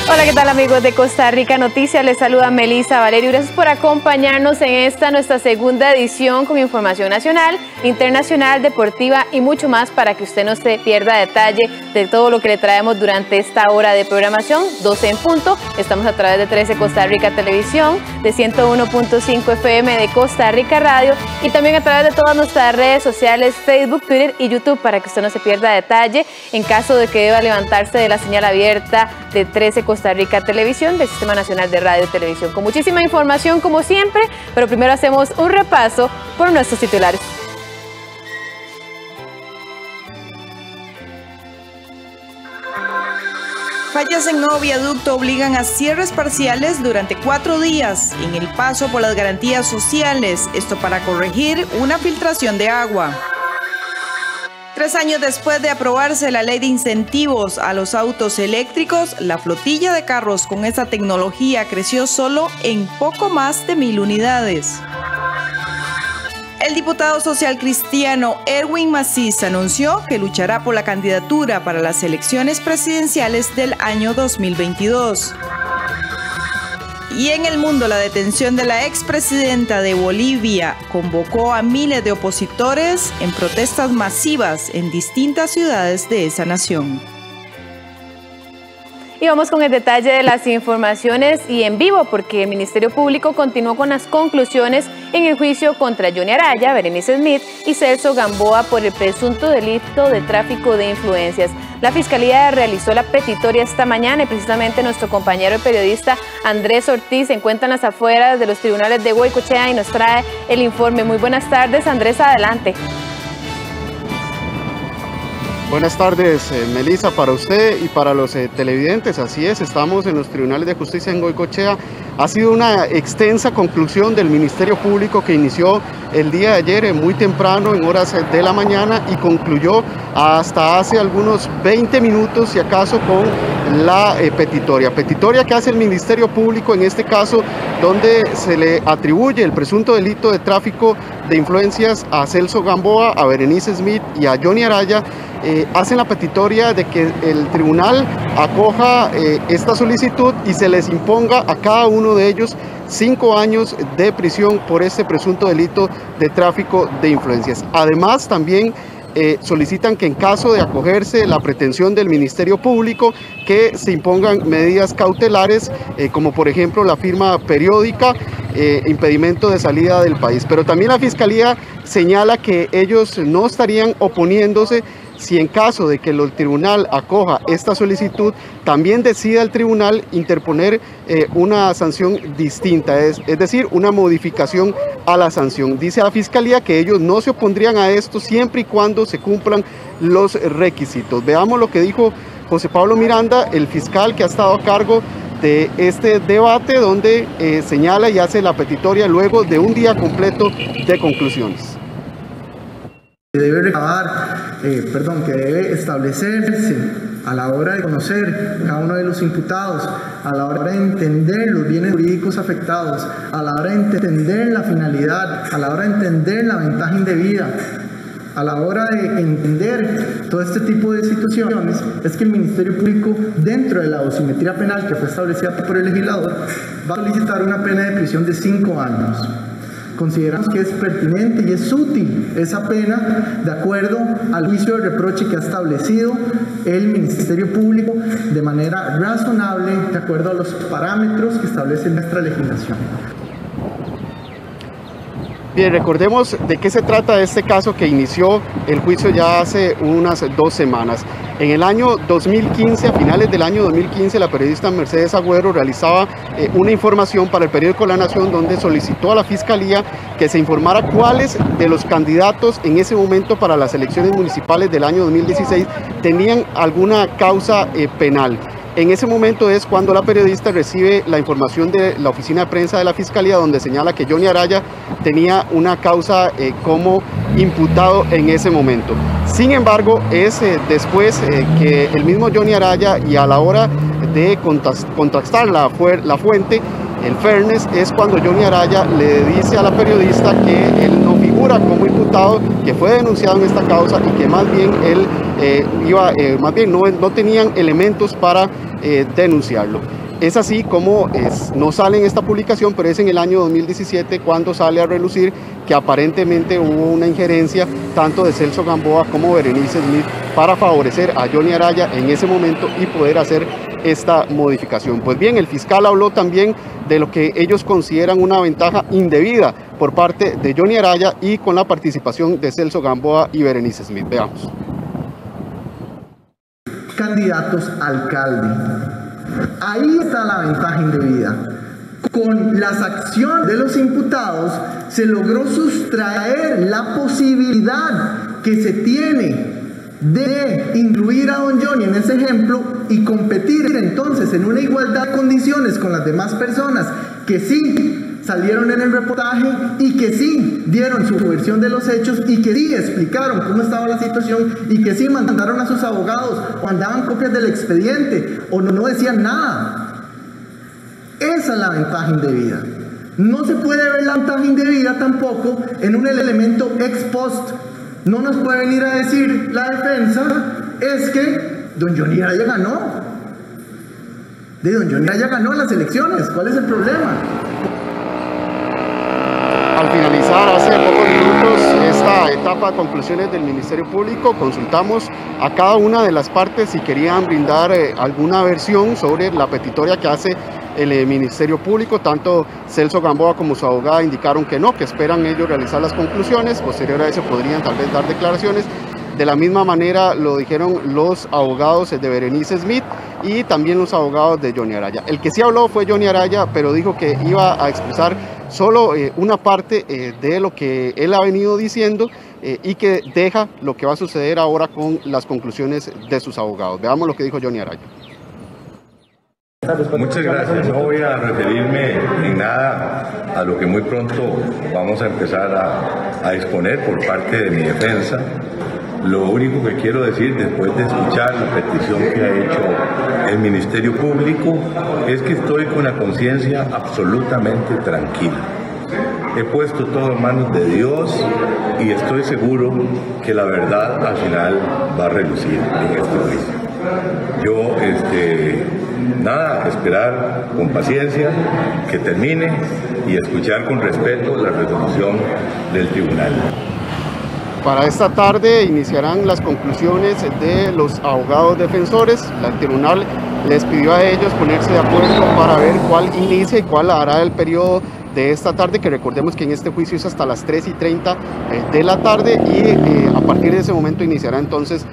Hola, ¿qué tal amigos de Costa Rica Noticias? Les saluda Melissa Valerio. Gracias por acompañarnos en esta nuestra segunda edición con información nacional, internacional, deportiva y mucho más para que usted no se pierda detalle de todo lo que le traemos durante esta hora de programación. 12 en punto. Estamos a través de 13 Costa Rica Televisión, de 101.5 FM de Costa Rica Radio y también a través de todas nuestras redes sociales, Facebook, Twitter y YouTube para que usted no se pierda detalle en caso de que deba levantarse de la señal abierta de 13 Costa Rica Televisión del Sistema Nacional de Radio y Televisión. Con muchísima información como siempre, pero primero hacemos un repaso por nuestros titulares. Fallas en nuevo viaducto obligan a cierres parciales durante 4 días en el paso por las garantías sociales, esto para corregir una filtración de agua. 3 años después de aprobarse la ley de incentivos a los autos eléctricos, la flotilla de carros con esta tecnología creció solo en poco más de 1,000 unidades. El diputado social cristiano Erwin Macís anunció que luchará por la candidatura para las elecciones presidenciales del año 2022. Y en el mundo, la detención de la expresidenta de Bolivia convocó a miles de opositores en protestas masivas en distintas ciudades de esa nación. Y vamos con el detalle de las informaciones y en vivo porque el Ministerio Público continuó con las conclusiones en el juicio contra Johnny Araya, Berenice Smith y Celso Gamboa por el presunto delito de tráfico de influencias. La Fiscalía realizó la petitoria esta mañana y precisamente nuestro compañero periodista Andrés Ortiz se encuentra en las afueras de los tribunales de Goicoechea y nos trae el informe. Muy buenas tardes, Andrés, adelante. Buenas tardes, Melissa, para usted y para los televidentes. Así es, estamos en los tribunales de justicia en Goicoechea. Ha sido una extensa conclusión del Ministerio Público que inició el día de ayer muy temprano, en horas de la mañana, y concluyó hasta hace algunos 20 minutos, si acaso, con la petitoria que hace el Ministerio Público, en este caso, donde se le atribuye el presunto delito de tráfico de influencias a Celso Gamboa, a Berenice Smith y a Johnny Araya. Hacen la petitoria de que el tribunal acoja esta solicitud y se les imponga a cada uno de ellos 5 años de prisión por este presunto delito de tráfico de influencias. Además, también solicitan que en caso de acogerse la pretensión del Ministerio Público, que se impongan medidas cautelares, como por ejemplo la firma periódica, impedimento de salida del país. Pero también la Fiscalía señala que ellos no estarían oponiéndose si en caso de que el tribunal acoja esta solicitud, también decida el tribunal interponer una sanción distinta, es decir, una modificación a la sanción. Dice la Fiscalía que ellos no se opondrían a esto siempre y cuando se cumplan los requisitos. Veamos lo que dijo José Pablo Miranda, el fiscal que ha estado a cargo de este debate, donde señala y hace la petitoria luego de un día completo de conclusiones. Que debe establecerse a la hora de conocer cada uno de los imputados, a la hora de entender los bienes jurídicos afectados, a la hora de entender la finalidad, a la hora de entender la ventaja indebida, a la hora de entender todo este tipo de situaciones, es que el Ministerio Público, dentro de la dosimetría penal que fue establecida por el legislador, va a solicitar una pena de prisión de 5 años. Consideramos que es pertinente y es útil esa pena de acuerdo al juicio de reproche que ha establecido el Ministerio Público de manera razonable, de acuerdo a los parámetros que establece nuestra legislación. Bien, recordemos de qué se trata este caso que inició el juicio ya hace unas 2 semanas. En el año 2015, a finales del año 2015, la periodista Mercedes Agüero realizaba una información para el periódico La Nación, donde solicitó a la Fiscalía que se informara cuáles de los candidatos en ese momento para las elecciones municipales del año 2016 tenían alguna causa penal. En ese momento es cuando la periodista recibe la información de la oficina de prensa de la Fiscalía, donde señala que Johnny Araya tenía una causa como imputado en ese momento. Sin embargo, es después que el mismo Johnny Araya, y a la hora de contrastar la fuente, el fairness, es cuando Johnny Araya le dice a la periodista que él no figura como imputado, que fue denunciado en esta causa y que más bien él no tenían elementos para denunciarlo. Es así como no sale en esta publicación, pero es en el año 2017 cuando sale a relucir que aparentemente hubo una injerencia tanto de Celso Gamboa como Berenice Smith para favorecer a Johnny Araya en ese momento y poder hacer esta modificación. Pues bien, el fiscal habló también de lo que ellos consideran una ventaja indebida por parte de Johnny Araya y con la participación de Celso Gamboa y Berenice Smith. Veamos. Candidatos a alcalde. Ahí está la ventaja indebida. Con las acciones de los imputados se logró sustraer la posibilidad que se tiene de incluir a don Johnny en ese ejemplo y competir entonces en una igualdad de condiciones con las demás personas que sí salieron en el reportaje y que sí dieron su versión de los hechos y que sí explicaron cómo estaba la situación y que sí mandaron a sus abogados o mandaban copias del expediente o no decían nada. Esa es la ventaja indebida. No se puede ver la ventaja indebida tampoco en un elemento ex post. No nos puede venir a decir la defensa es que don Johnny Araya ganó. Don Johnny Araya ganó las elecciones. ¿Cuál es el problema? Al finalizar hace pocos minutos esta etapa de conclusiones del Ministerio Público, consultamos a cada una de las partes si querían brindar alguna versión sobre la petitoria que hace el Ministerio Público. Tanto Celso Gamboa como su abogada indicaron que no, que esperan ellos realizar las conclusiones, posterior a eso podrían tal vez dar declaraciones. De la misma manera lo dijeron los abogados de Berenice Smith y también los abogados de Johnny Araya. El que sí habló fue Johnny Araya, pero dijo que iba a expresar solo una parte de lo que él ha venido diciendo y que deja lo que va a suceder ahora con las conclusiones de sus abogados. Veamos lo que dijo Johnny Araya. Muchas gracias. No voy a referirme en nada a lo que muy pronto vamos a empezar a exponer por parte de mi defensa. Lo único que quiero decir después de escuchar la petición que ha hecho el Ministerio Público es que estoy con la conciencia absolutamente tranquila. He puesto todo en manos de Dios y estoy seguro que la verdad al final va a relucir en este juicio. Yo, nada, esperar con paciencia que termine y escuchar con respeto la resolución del tribunal. Para esta tarde iniciarán las conclusiones de los abogados defensores. El tribunal les pidió a ellos ponerse de acuerdo para ver cuál inicia y cuál hará el periodo de esta tarde, que recordemos que en este juicio es hasta las 3:30 de la tarde y a partir de ese momento iniciará entonces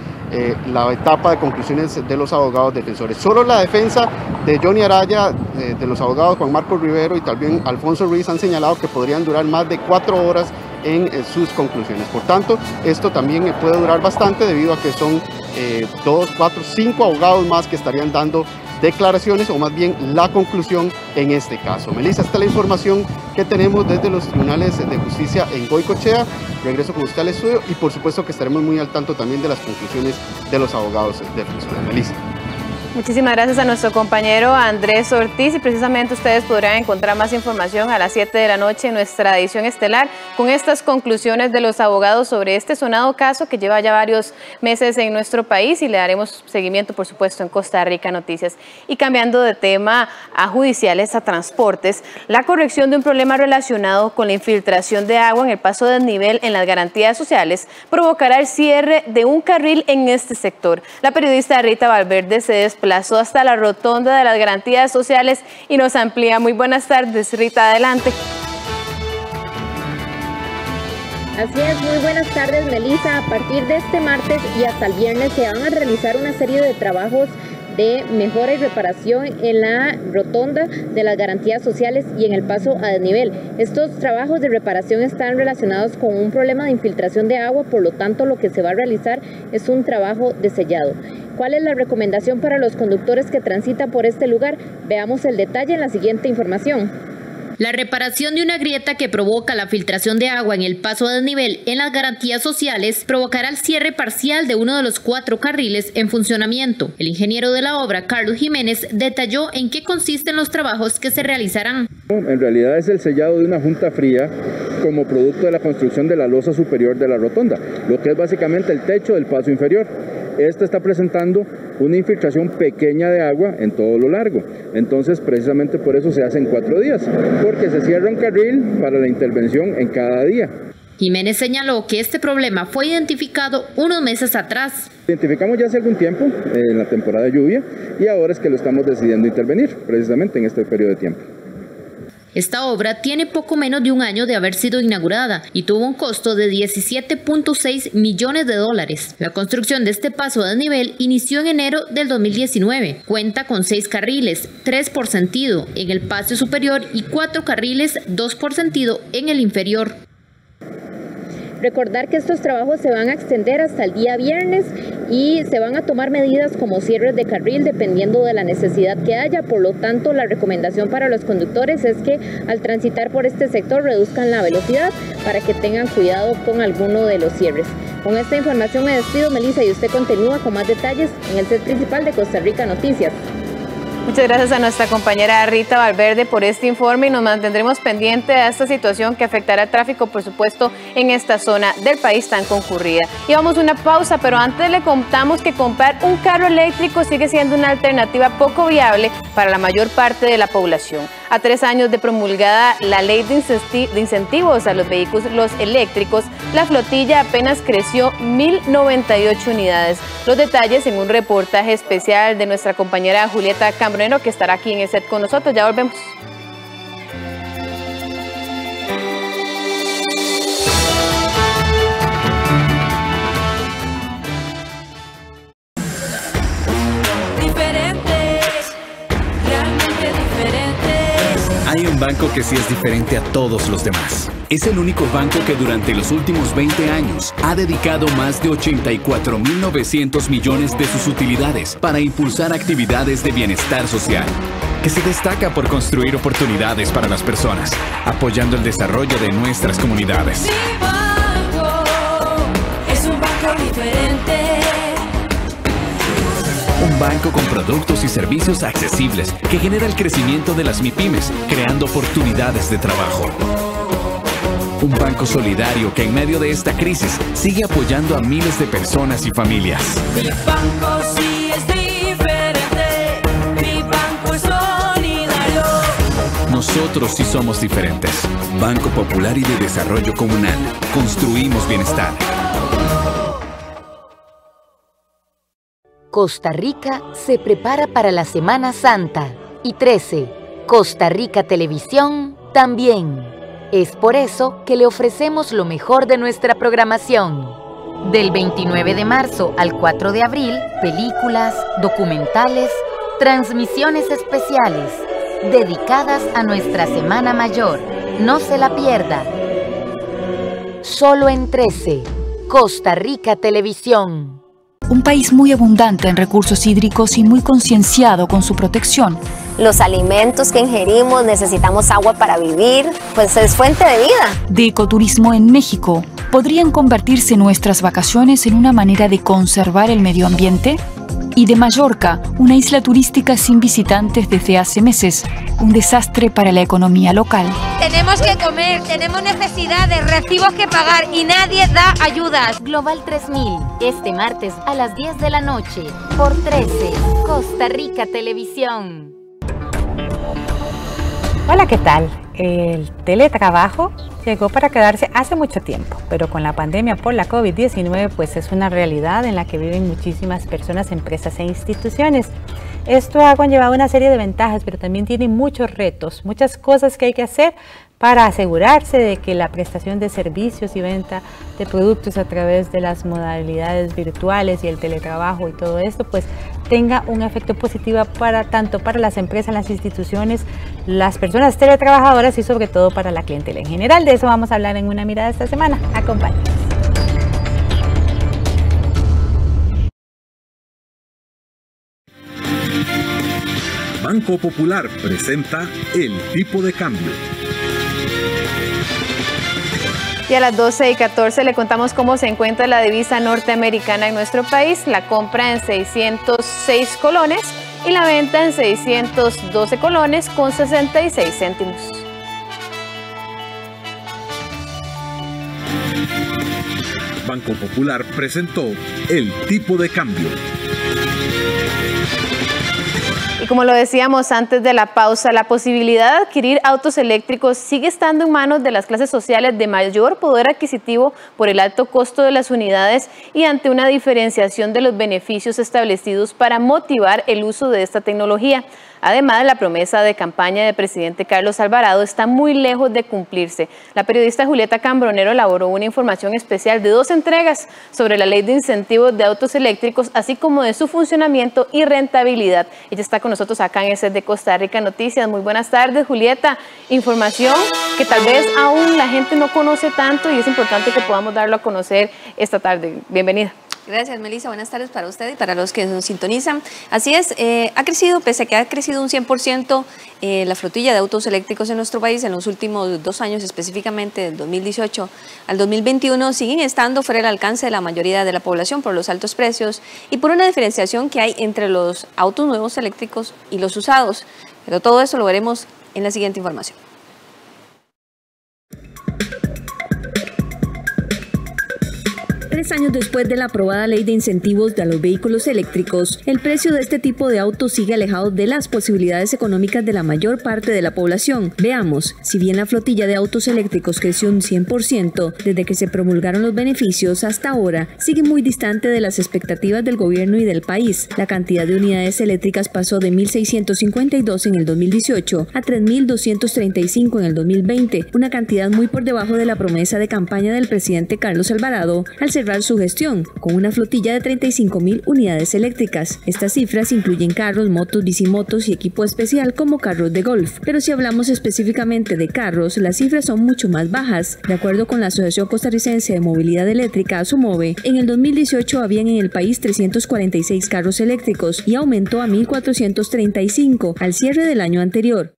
la etapa de conclusiones de los abogados defensores. Solo la defensa de Johnny Araya, de los abogados Juan Marcos Rivero y también Alfonso Ruiz han señalado que podrían durar más de 4 horas en sus conclusiones. Por tanto, esto también puede durar bastante debido a que son 2, 4, 5 abogados más que estarían dando declaraciones o más bien la conclusión en este caso. Melissa, esta es la información que tenemos desde los tribunales de justicia en Goicoechea. Regreso con usted al estudio y por supuesto que estaremos muy al tanto también de las conclusiones de los abogados defensores. Melissa. Muchísimas gracias a nuestro compañero Andrés Ortiz y precisamente ustedes podrán encontrar más información a las 7 de la noche en nuestra edición estelar con estas conclusiones de los abogados sobre este sonado caso que lleva ya varios meses en nuestro país y le daremos seguimiento por supuesto en Costa Rica Noticias. Y cambiando de tema a judiciales, a transportes, la corrección de un problema relacionado con la infiltración de agua en el paso de desnivel en las garantías sociales provocará el cierre de un carril en este sector. La periodista Rita Valverde se desplazó hasta la rotonda de las garantías sociales y nos amplía. Muy buenas tardes, Rita, adelante. Así es, muy buenas tardes, Melissa. A partir de este martes y hasta el viernes se van a realizar una serie de trabajos de mejora y reparación en la rotonda de las garantías sociales y en el paso a desnivel. Estos trabajos de reparación están relacionados con un problema de infiltración de agua, por lo tanto lo que se va a realizar es un trabajo de sellado. ¿Cuál es la recomendación para los conductores que transitan por este lugar? Veamos el detalle en la siguiente información. La reparación de una grieta que provoca la filtración de agua en el paso a desnivel en las garantías sociales provocará el cierre parcial de uno de los 4 carriles en funcionamiento. El ingeniero de la obra, Carlos Jiménez, detalló en qué consisten los trabajos que se realizarán. En realidad es el sellado de una junta fría como producto de la construcción de la losa superior de la rotonda, lo que es básicamente el techo del paso inferior. Esta está presentando una infiltración pequeña de agua en todo lo largo. Entonces, precisamente por eso se hacen 4 días, porque se cierra un carril para la intervención en cada día. Jiménez señaló que este problema fue identificado unos meses atrás. Identificamos ya hace algún tiempo, en la temporada de lluvia, y ahora es que lo estamos decidiendo intervenir, precisamente en este periodo de tiempo. Esta obra tiene poco menos de un año de haber sido inaugurada y tuvo un costo de $17.6 millones. La construcción de este paso a desnivel inició en enero del 2019. Cuenta con 6 carriles, 3 por sentido en el paso superior y 4 carriles, 2 por sentido en el inferior. Recordar que estos trabajos se van a extender hasta el día viernes y se van a tomar medidas como cierres de carril dependiendo de la necesidad que haya. Por lo tanto, la recomendación para los conductores es que al transitar por este sector reduzcan la velocidad para que tengan cuidado con alguno de los cierres. Con esta información me despido, Melissa, y usted continúa con más detalles en el set principal de Costa Rica Noticias. Muchas gracias a nuestra compañera Rita Valverde por este informe y nos mantendremos pendientes a esta situación que afectará el tráfico, por supuesto, en esta zona del país tan concurrida. Y vamos a una pausa, pero antes le contamos que comprar un carro eléctrico sigue siendo una alternativa poco viable para la mayor parte de la población. A 3 años de promulgada la ley de incentivos a los vehículos eléctricos, la flotilla apenas creció 1.098 unidades. Los detalles en un reportaje especial de nuestra compañera Julieta Cambronero, que estará aquí en el set con nosotros. Ya volvemos. Hay un banco que sí es diferente a todos los demás. Es el único banco que durante los últimos 20 años ha dedicado más de 84.900 millones de sus utilidades para impulsar actividades de bienestar social, que se destaca por construir oportunidades para las personas, apoyando el desarrollo de nuestras comunidades. Mi banco es un banco diferente. Un banco con productos y servicios accesibles que genera el crecimiento de las MIPYMES, creando oportunidades de trabajo. Un banco solidario que en medio de esta crisis sigue apoyando a miles de personas y familias. Mi banco sí es diferente. Mi banco es solidario. Nosotros sí somos diferentes. Banco Popular y de Desarrollo Comunal. Construimos bienestar. Costa Rica se prepara para la Semana Santa y 13. Costa Rica Televisión también. Es por eso que le ofrecemos lo mejor de nuestra programación. Del 29 de marzo al 4 de abril, películas, documentales, transmisiones especiales, dedicadas a nuestra Semana Mayor. No se la pierda. Solo en 13. Costa Rica Televisión. Un país muy abundante en recursos hídricos y muy concienciado con su protección. Los alimentos que ingerimos, necesitamos agua para vivir, pues es fuente de vida. De ecoturismo en México, ¿podrían convertirse nuestras vacaciones en una manera de conservar el medio ambiente? Y de Mallorca, una isla turística sin visitantes desde hace meses, un desastre para la economía local. Tenemos que comer, tenemos necesidades, recibos que pagar y nadie da ayudas. Global 3000, este martes a las 10 de la noche, por 13, Costa Rica Televisión. Hola, ¿qué tal? El teletrabajo llegó para quedarse hace mucho tiempo, pero con la pandemia por la COVID-19 pues es una realidad en la que viven muchísimas personas, empresas e instituciones. Esto ha conllevado una serie de ventajas, pero también tiene muchos retos, muchas cosas que hay que hacer para asegurarse de que la prestación de servicios y venta de productos a través de las modalidades virtuales y el teletrabajo y todo esto pues tenga un efecto positivo tanto para las empresas, las instituciones, las personas teletrabajadoras y sobre todo para la clientela en general. De eso vamos a hablar en Una Mirada esta semana. Acompáñenos. Banco Popular presenta El Tipo de Cambio. Y a las 12:14 le contamos cómo se encuentra la divisa norteamericana en nuestro país. La compra en 606 colones y la venta en 612 colones con 66 céntimos. Banco Popular presentó El Tipo de Cambio. Y como lo decíamos antes de la pausa, la posibilidad de adquirir autos eléctricos sigue estando en manos de las clases sociales de mayor poder adquisitivo por el alto costo de las unidades y ante una diferenciación de los beneficios establecidos para motivar el uso de esta tecnología. Además, la promesa de campaña del presidente Carlos Alvarado está muy lejos de cumplirse. La periodista Julieta Cambronero elaboró una información especial de 2 entregas sobre la ley de incentivos de autos eléctricos, así como de su funcionamiento y rentabilidad. Ella está con nosotros acá en el de Costa Rica Noticias. Muy buenas tardes, Julieta. Información que tal vez aún la gente no conoce tanto y es importante que podamos darlo a conocer esta tarde. Bienvenida. Gracias, Melissa. Buenas tardes para usted y para los que nos sintonizan. Así es, ha crecido, pese a que ha crecido un 100% la flotilla de autos eléctricos en nuestro país en los últimos 2 años, específicamente del 2018 al 2021, siguen estando fuera del alcance de la mayoría de la población por los altos precios y por una diferenciación que hay entre los autos nuevos eléctricos y los usados. Pero todo eso lo veremos en la siguiente información. Años después de la aprobada ley de incentivos de los vehículos eléctricos, el precio de este tipo de autos sigue alejado de las posibilidades económicas de la mayor parte de la población. Veamos, si bien la flotilla de autos eléctricos creció un 100% desde que se promulgaron los beneficios hasta ahora, sigue muy distante de las expectativas del gobierno y del país. La cantidad de unidades eléctricas pasó de 1.652 en el 2018 a 3.235 en el 2020, una cantidad muy por debajo de la promesa de campaña del presidente Carlos Alvarado al cerrar su gestión, con una flotilla de 35.000 unidades eléctricas. Estas cifras incluyen carros, motos, bicimotos y equipo especial como carros de golf. Pero si hablamos específicamente de carros, las cifras son mucho más bajas. De acuerdo con la Asociación Costarricense de Movilidad Eléctrica, ASOMOVE, en el 2018 habían en el país 346 carros eléctricos y aumentó a 1.435 al cierre del año anterior.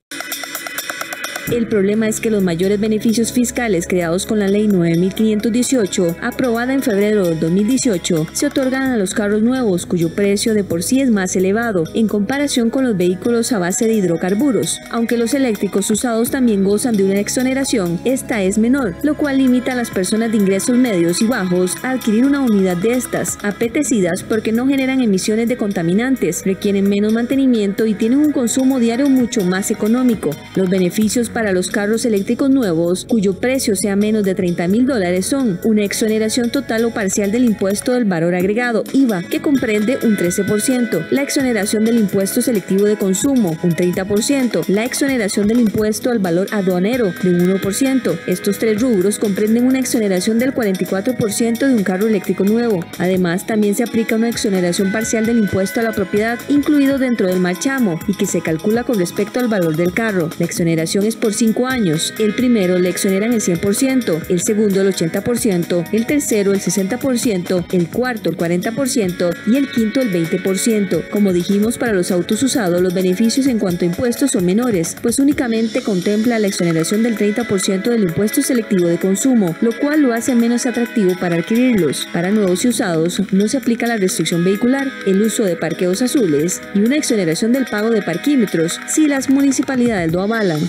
El problema es que los mayores beneficios fiscales creados con la Ley 9.518, aprobada en febrero del 2018, se otorgan a los carros nuevos, cuyo precio de por sí es más elevado en comparación con los vehículos a base de hidrocarburos. Aunque los eléctricos usados también gozan de una exoneración, esta es menor, lo cual limita a las personas de ingresos medios y bajos a adquirir una unidad de estas, apetecidas porque no generan emisiones de contaminantes, requieren menos mantenimiento y tienen un consumo diario mucho más económico. Los beneficios para los carros eléctricos nuevos, cuyo precio sea menos de $30.000, son una exoneración total o parcial del impuesto del valor agregado, IVA, que comprende un 13%, la exoneración del impuesto selectivo de consumo, un 30%, la exoneración del impuesto al valor aduanero, de un 1%. Estos 3 rubros comprenden una exoneración del 44% de un carro eléctrico nuevo. Además, también se aplica una exoneración parcial del impuesto a la propiedad, incluido dentro del marchamo, y que se calcula con respecto al valor del carro. La exoneración es por 5 años. El primero le exoneran el 100%, el segundo el 80%, el tercero el 60%, el cuarto el 40% y el quinto el 20%. Como dijimos, para los autos usados los beneficios en cuanto a impuestos son menores, pues únicamente contempla la exoneración del 30% del impuesto selectivo de consumo, lo cual lo hace menos atractivo para adquirirlos. Para nuevos y usados no se aplica la restricción vehicular, el uso de parqueos azules y una exoneración del pago de parquímetros si las municipalidades lo avalan.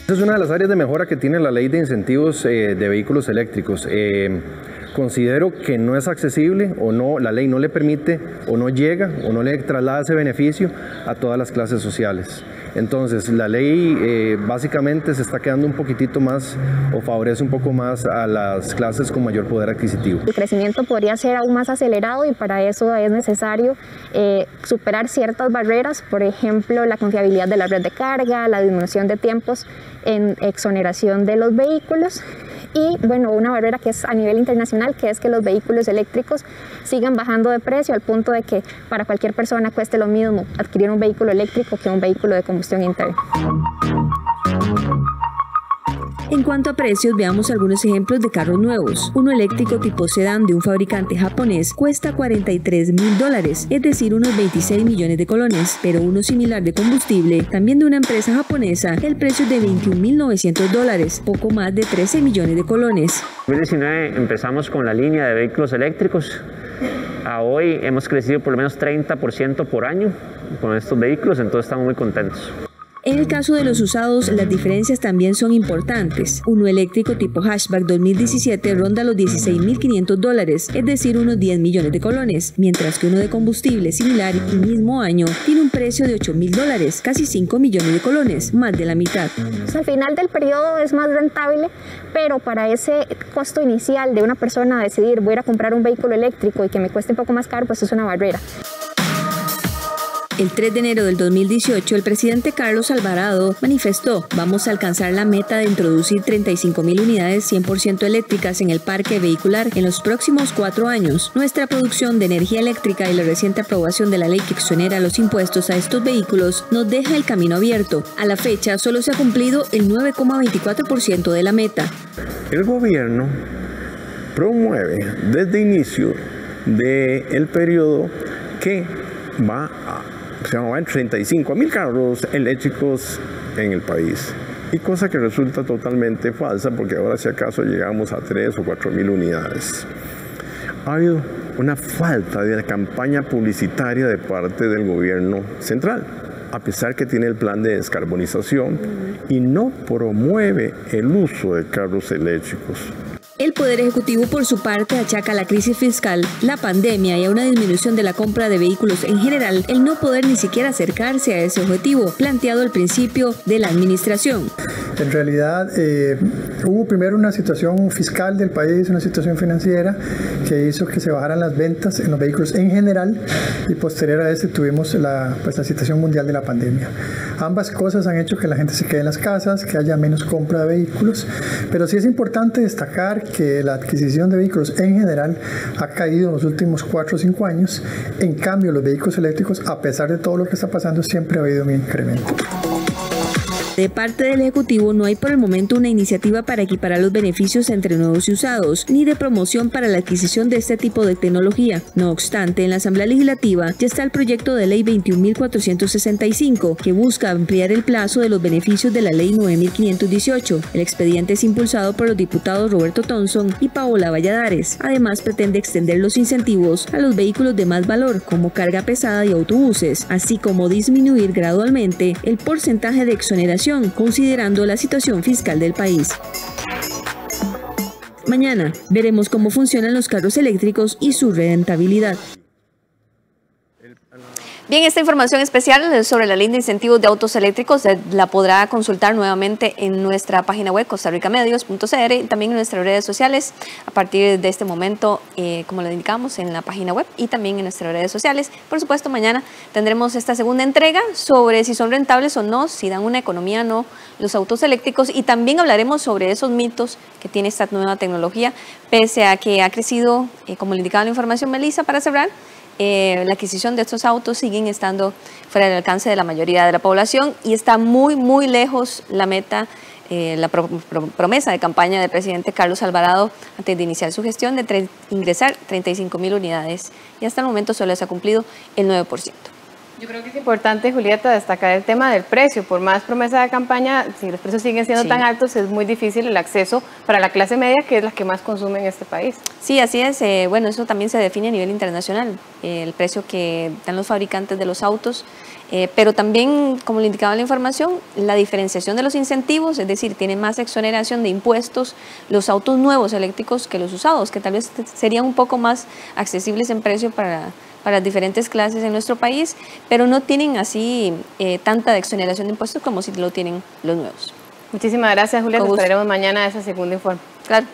Es una de las áreas de mejora que tiene la ley de incentivos de vehículos eléctricos. Considero que no es accesible o no, la ley no le permite o no llega o no le traslada ese beneficio a todas las clases sociales. Entonces la ley básicamente se está quedando un poquitito más o favorece un poco más a las clases con mayor poder adquisitivo. El crecimiento podría ser aún más acelerado y para eso es necesario superar ciertas barreras, por ejemplo la confiabilidad de la red de carga, la disminución de tiempos en exoneración de los vehículos y bueno, una barrera que es a nivel internacional, que es que los vehículos eléctricos sigan bajando de precio al punto de que para cualquier persona cueste lo mismo adquirir un vehículo eléctrico que un vehículo de combustión interna. En cuanto a precios, veamos algunos ejemplos de carros nuevos. Uno eléctrico tipo sedán de un fabricante japonés cuesta $43.000, es decir, unos 26 millones de colones, pero uno similar de combustible, también de una empresa japonesa, el precio es de $21.900, poco más de 13 millones de colones. En 2019 empezamos con la línea de vehículos eléctricos. A hoy hemos crecido por lo menos 30% por año con estos vehículos, entonces estamos muy contentos. En el caso de los usados, las diferencias también son importantes. Uno eléctrico tipo hatchback 2017 ronda los $16.500, es decir, unos 10 millones de colones, mientras que uno de combustible similar y mismo año tiene un precio de $8.000, casi 5 millones de colones, más de la mitad. Al final del periodo es más rentable, pero para ese costo inicial de una persona decidir voy a ir a comprar un vehículo eléctrico y que me cueste un poco más caro, pues es una barrera. El 3 de enero del 2018, el presidente Carlos Alvarado manifestó: vamos a alcanzar la meta de introducir 35.000 unidades 100% eléctricas en el parque vehicular en los próximos 4 años. Nuestra producción de energía eléctrica y la reciente aprobación de la ley que exonera los impuestos a estos vehículos nos deja el camino abierto. A la fecha, solo se ha cumplido el 9,24% de la meta. El gobierno promueve desde inicio del periodo que se van 35.000 carros eléctricos en el país. Y cosa que resulta totalmente falsa, porque ahora si acaso llegamos a 3 o 4.000 unidades. Ha habido una falta de campaña publicitaria de parte del gobierno central, a pesar que tiene el plan de descarbonización y no promueve el uso de carros eléctricos. El Poder Ejecutivo, por su parte, achaca a la crisis fiscal, la pandemia y a una disminución de la compra de vehículos en general el no poder ni siquiera acercarse a ese objetivo planteado al principio de la administración. En realidad hubo primero una situación fiscal del país, una situación financiera que hizo que se bajaran las ventas en los vehículos en general, y posterior a este tuvimos la situación mundial de la pandemia. Ambas cosas han hecho que la gente se quede en las casas, que haya menos compra de vehículos, pero sí es importante destacar que la adquisición de vehículos en general ha caído en los últimos 4 o 5 años. En cambio, los vehículos eléctricos, a pesar de todo lo que está pasando, siempre ha habido un incremento. De parte del Ejecutivo no hay por el momento una iniciativa para equiparar los beneficios entre nuevos y usados, ni de promoción para la adquisición de este tipo de tecnología. No obstante, en la Asamblea Legislativa ya está el proyecto de ley 21.465, que busca ampliar el plazo de los beneficios de la ley 9.518. El expediente es impulsado por los diputados Roberto Thompson y Paola Valladares. Además, pretende extender los incentivos a los vehículos de más valor, como carga pesada y autobuses, así como disminuir gradualmente el porcentaje de exoneración, considerando la situación fiscal del país. Mañana veremos cómo funcionan los carros eléctricos y su rentabilidad. Bien, esta información especial sobre la ley de incentivos de autos eléctricos la podrá consultar nuevamente en nuestra página web costarricamedios.cr y también en nuestras redes sociales a partir de este momento, como le indicamos, en la página web y también en nuestras redes sociales. Por supuesto, mañana tendremos esta segunda entrega sobre si son rentables o no, si dan una economía o no los autos eléctricos, y también hablaremos sobre esos mitos que tiene esta nueva tecnología, pese a que ha crecido, como le indicaba la información Melissa, para cerrar. La adquisición de estos autos siguen estando fuera del alcance de la mayoría de la población y está muy lejos la meta, la promesa de campaña del presidente Carlos Alvarado antes de iniciar su gestión de ingresar 35.000 unidades, y hasta el momento solo se ha cumplido el 9%. Yo creo que es importante, Julieta, destacar el tema del precio. Por más promesa de campaña, si los precios siguen siendo tan altos, es muy difícil el acceso para la clase media, que es la que más consume en este país. Sí, así es. Bueno, eso también se define a nivel internacional, el precio que dan los fabricantes de los autos, pero también, como le indicaba la información, la diferenciación de los incentivos, es decir, tienen más exoneración de impuestos los autos nuevos eléctricos que los usados, que tal vez serían un poco más accesibles en precio para las diferentes clases en nuestro país, pero no tienen así tanta exoneración de impuestos como si lo tienen los nuevos. Muchísimas gracias, Julia. Nos esperaremos mañana ese segundo informe. Claro.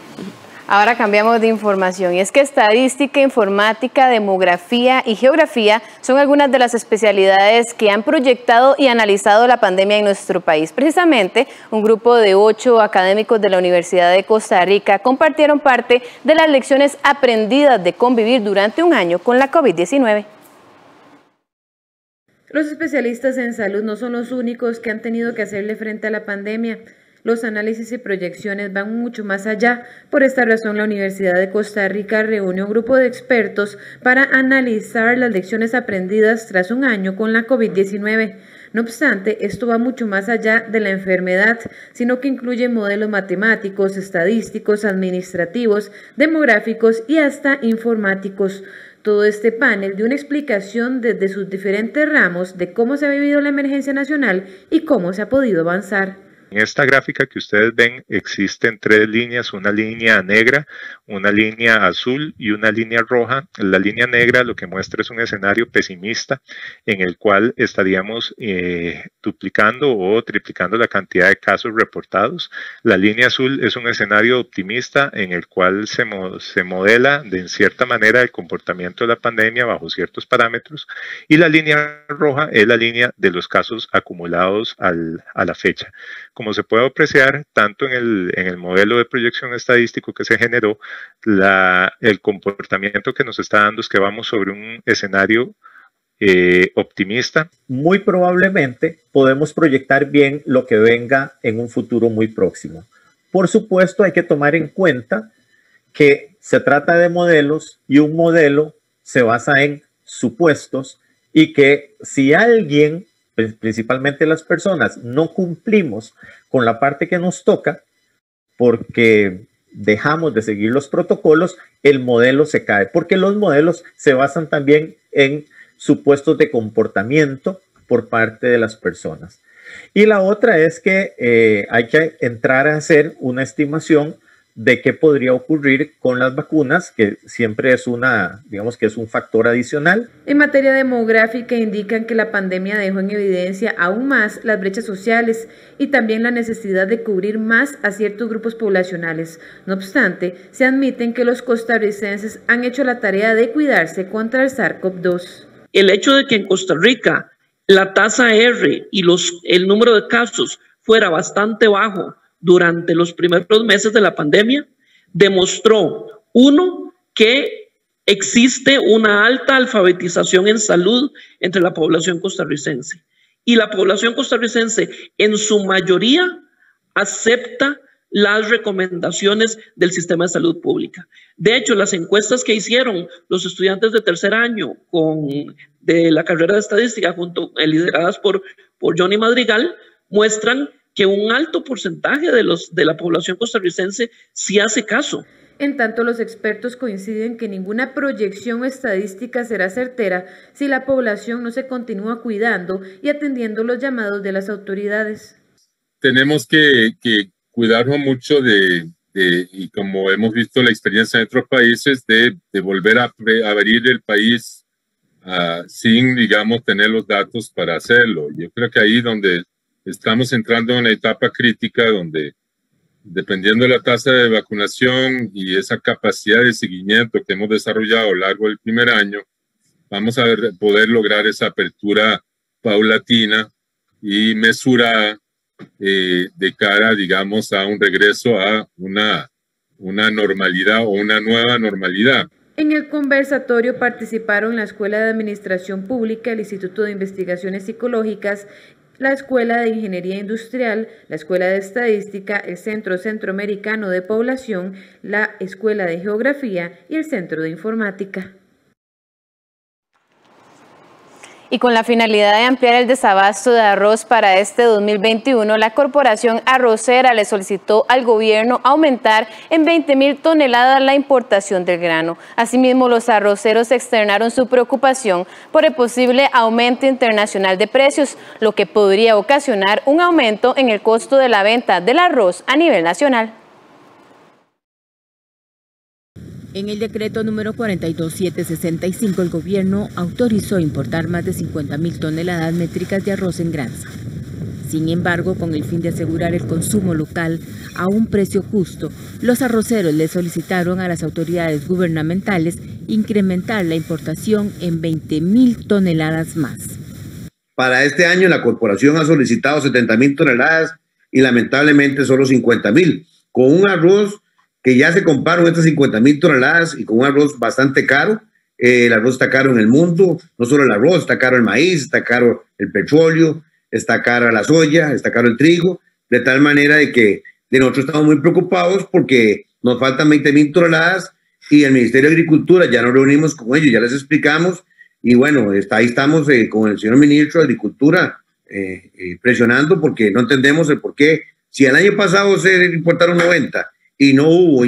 Ahora cambiamos de información, y es que estadística, informática, demografía y geografía son algunas de las especialidades que han proyectado y analizado la pandemia en nuestro país. Precisamente, un grupo de 8 académicos de la Universidad de Costa Rica compartieron parte de las lecciones aprendidas de convivir durante un año con la COVID-19. Los especialistas en salud no son los únicos que han tenido que hacerle frente a la pandemia. Los análisis y proyecciones van mucho más allá. Por esta razón, la Universidad de Costa Rica reunió un grupo de expertos para analizar las lecciones aprendidas tras un año con la COVID-19. No obstante, esto va mucho más allá de la enfermedad, sino que incluye modelos matemáticos, estadísticos, administrativos, demográficos y hasta informáticos. Todo este panel dio una explicación desde sus diferentes ramos de cómo se ha vivido la emergencia nacional y cómo se ha podido avanzar. En esta gráfica que ustedes ven existen 3 líneas, una línea negra, una línea azul y una línea roja. La línea negra lo que muestra es un escenario pesimista en el cual estaríamos duplicando o triplicando la cantidad de casos reportados. La línea azul es un escenario optimista en el cual se modela en cierta manera el comportamiento de la pandemia bajo ciertos parámetros, y la línea roja es la línea de los casos acumulados a la fecha. Como se puede apreciar, tanto en el modelo de proyección estadístico que se generó, el comportamiento que nos está dando es que vamos sobre un escenario optimista. Muy probablemente podemos proyectar bien lo que venga en un futuro muy próximo. Por supuesto, hay que tomar en cuenta que se trata de modelos y un modelo se basa en supuestos, y que si alguien, principalmente las personas, no cumplimos con la parte que nos toca porque dejamos de seguir los protocolos, el modelo se cae, porque los modelos se basan también en supuestos de comportamiento por parte de las personas. Y la otra es que hay que entrar a hacer una estimación de qué podría ocurrir con las vacunas, que siempre es digamos que es un factor adicional. En materia demográfica indican que la pandemia dejó en evidencia aún más las brechas sociales y también la necesidad de cubrir más a ciertos grupos poblacionales. No obstante, se admiten que los costarricenses han hecho la tarea de cuidarse contra el SARS-CoV-2. El hecho de que en Costa Rica la tasa R y el número de casos fuera bastante bajo durante los primeros meses de la pandemia, demostró, uno, que existe una alta alfabetización en salud entre la población costarricense. Y la población costarricense, en su mayoría, acepta las recomendaciones del sistema de salud pública. De hecho, las encuestas que hicieron los estudiantes de tercer año de la carrera de estadística, lideradas por Johnny Madrigal, muestran que un alto porcentaje de la población costarricense sí hace caso. En tanto, los expertos coinciden que ninguna proyección o estadística será certera si la población no se continúa cuidando y atendiendo los llamados de las autoridades. Tenemos que cuidarnos mucho y como hemos visto la experiencia en otros países, de volver a abrir el país sin, digamos, tener los datos para hacerlo. Yo creo que ahí donde estamos entrando en una etapa crítica donde, dependiendo de la tasa de vacunación y esa capacidad de seguimiento que hemos desarrollado a lo largo del primer año, vamos a poder lograr esa apertura paulatina y mesurada de cara, digamos, a un regreso a una normalidad o una nueva normalidad. En el conversatorio participaron la Escuela de Administración Pública, el Instituto de Investigaciones Psicológicas, la Escuela de Ingeniería Industrial, la Escuela de Estadística, el Centro Centroamericano de Población, la Escuela de Geografía y el Centro de Informática. Y con la finalidad de ampliar el desabasto de arroz para este 2021, la Corporación Arrocera le solicitó al gobierno aumentar en 20.000 toneladas la importación del grano. Asimismo, los arroceros externaron su preocupación por el posible aumento internacional de precios, lo que podría ocasionar un aumento en el costo de la venta del arroz a nivel nacional. En el decreto número 42765, el gobierno autorizó importar más de 50.000 toneladas métricas de arroz en granza. Sin embargo, con el fin de asegurar el consumo local a un precio justo, los arroceros le solicitaron a las autoridades gubernamentales incrementar la importación en 20.000 toneladas más. Para este año, la corporación ha solicitado 70.000 toneladas y lamentablemente solo 50.000, con un arroz que ya se comparan estas 50.000 toneladas y con un arroz bastante caro. El arroz está caro en el mundo, no solo el arroz, está caro el maíz, está caro el petróleo, está cara la soya, está caro el trigo, de tal manera de que nosotros estamos muy preocupados porque nos faltan 20.000 toneladas y el Ministerio de Agricultura, ya nos reunimos con ellos, ya les explicamos, y bueno, ahí estamos con el señor Ministro de Agricultura presionando porque no entendemos el por qué. Si el año pasado se importaron 90 y no hubo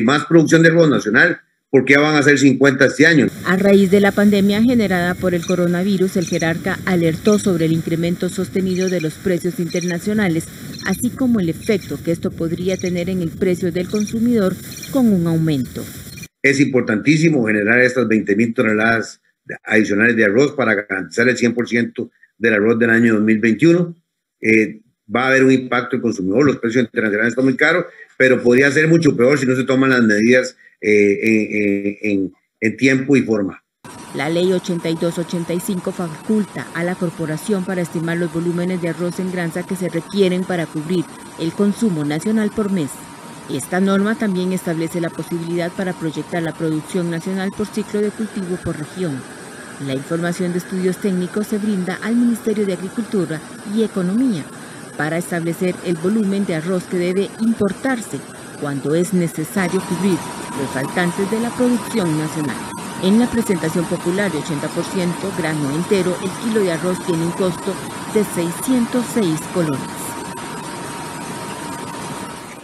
más producción de arroz nacional, porque ya van a ser 50 este año. A raíz de la pandemia generada por el coronavirus, el jerarca alertó sobre el incremento sostenido de los precios internacionales, así como el efecto que esto podría tener en el precio del consumidor con un aumento. Es importantísimo generar estas 20.000 toneladas adicionales de arroz para garantizar el 100% del arroz del año 2021. Va a haber un impacto en el consumidor, los precios internacionales están muy caros, pero podría ser mucho peor si no se toman las medidas en tiempo y forma. La ley 8285 faculta a la corporación para estimar los volúmenes de arroz en granza que se requieren para cubrir el consumo nacional por mes. Esta norma también establece la posibilidad para proyectar la producción nacional por ciclo de cultivo por región. La información de estudios técnicos se brinda al Ministerio de Agricultura y Economía para establecer el volumen de arroz que debe importarse cuando es necesario cubrir los faltantes de la producción nacional. En la presentación popular de 80% grano entero, el kilo de arroz tiene un costo de 606 colones.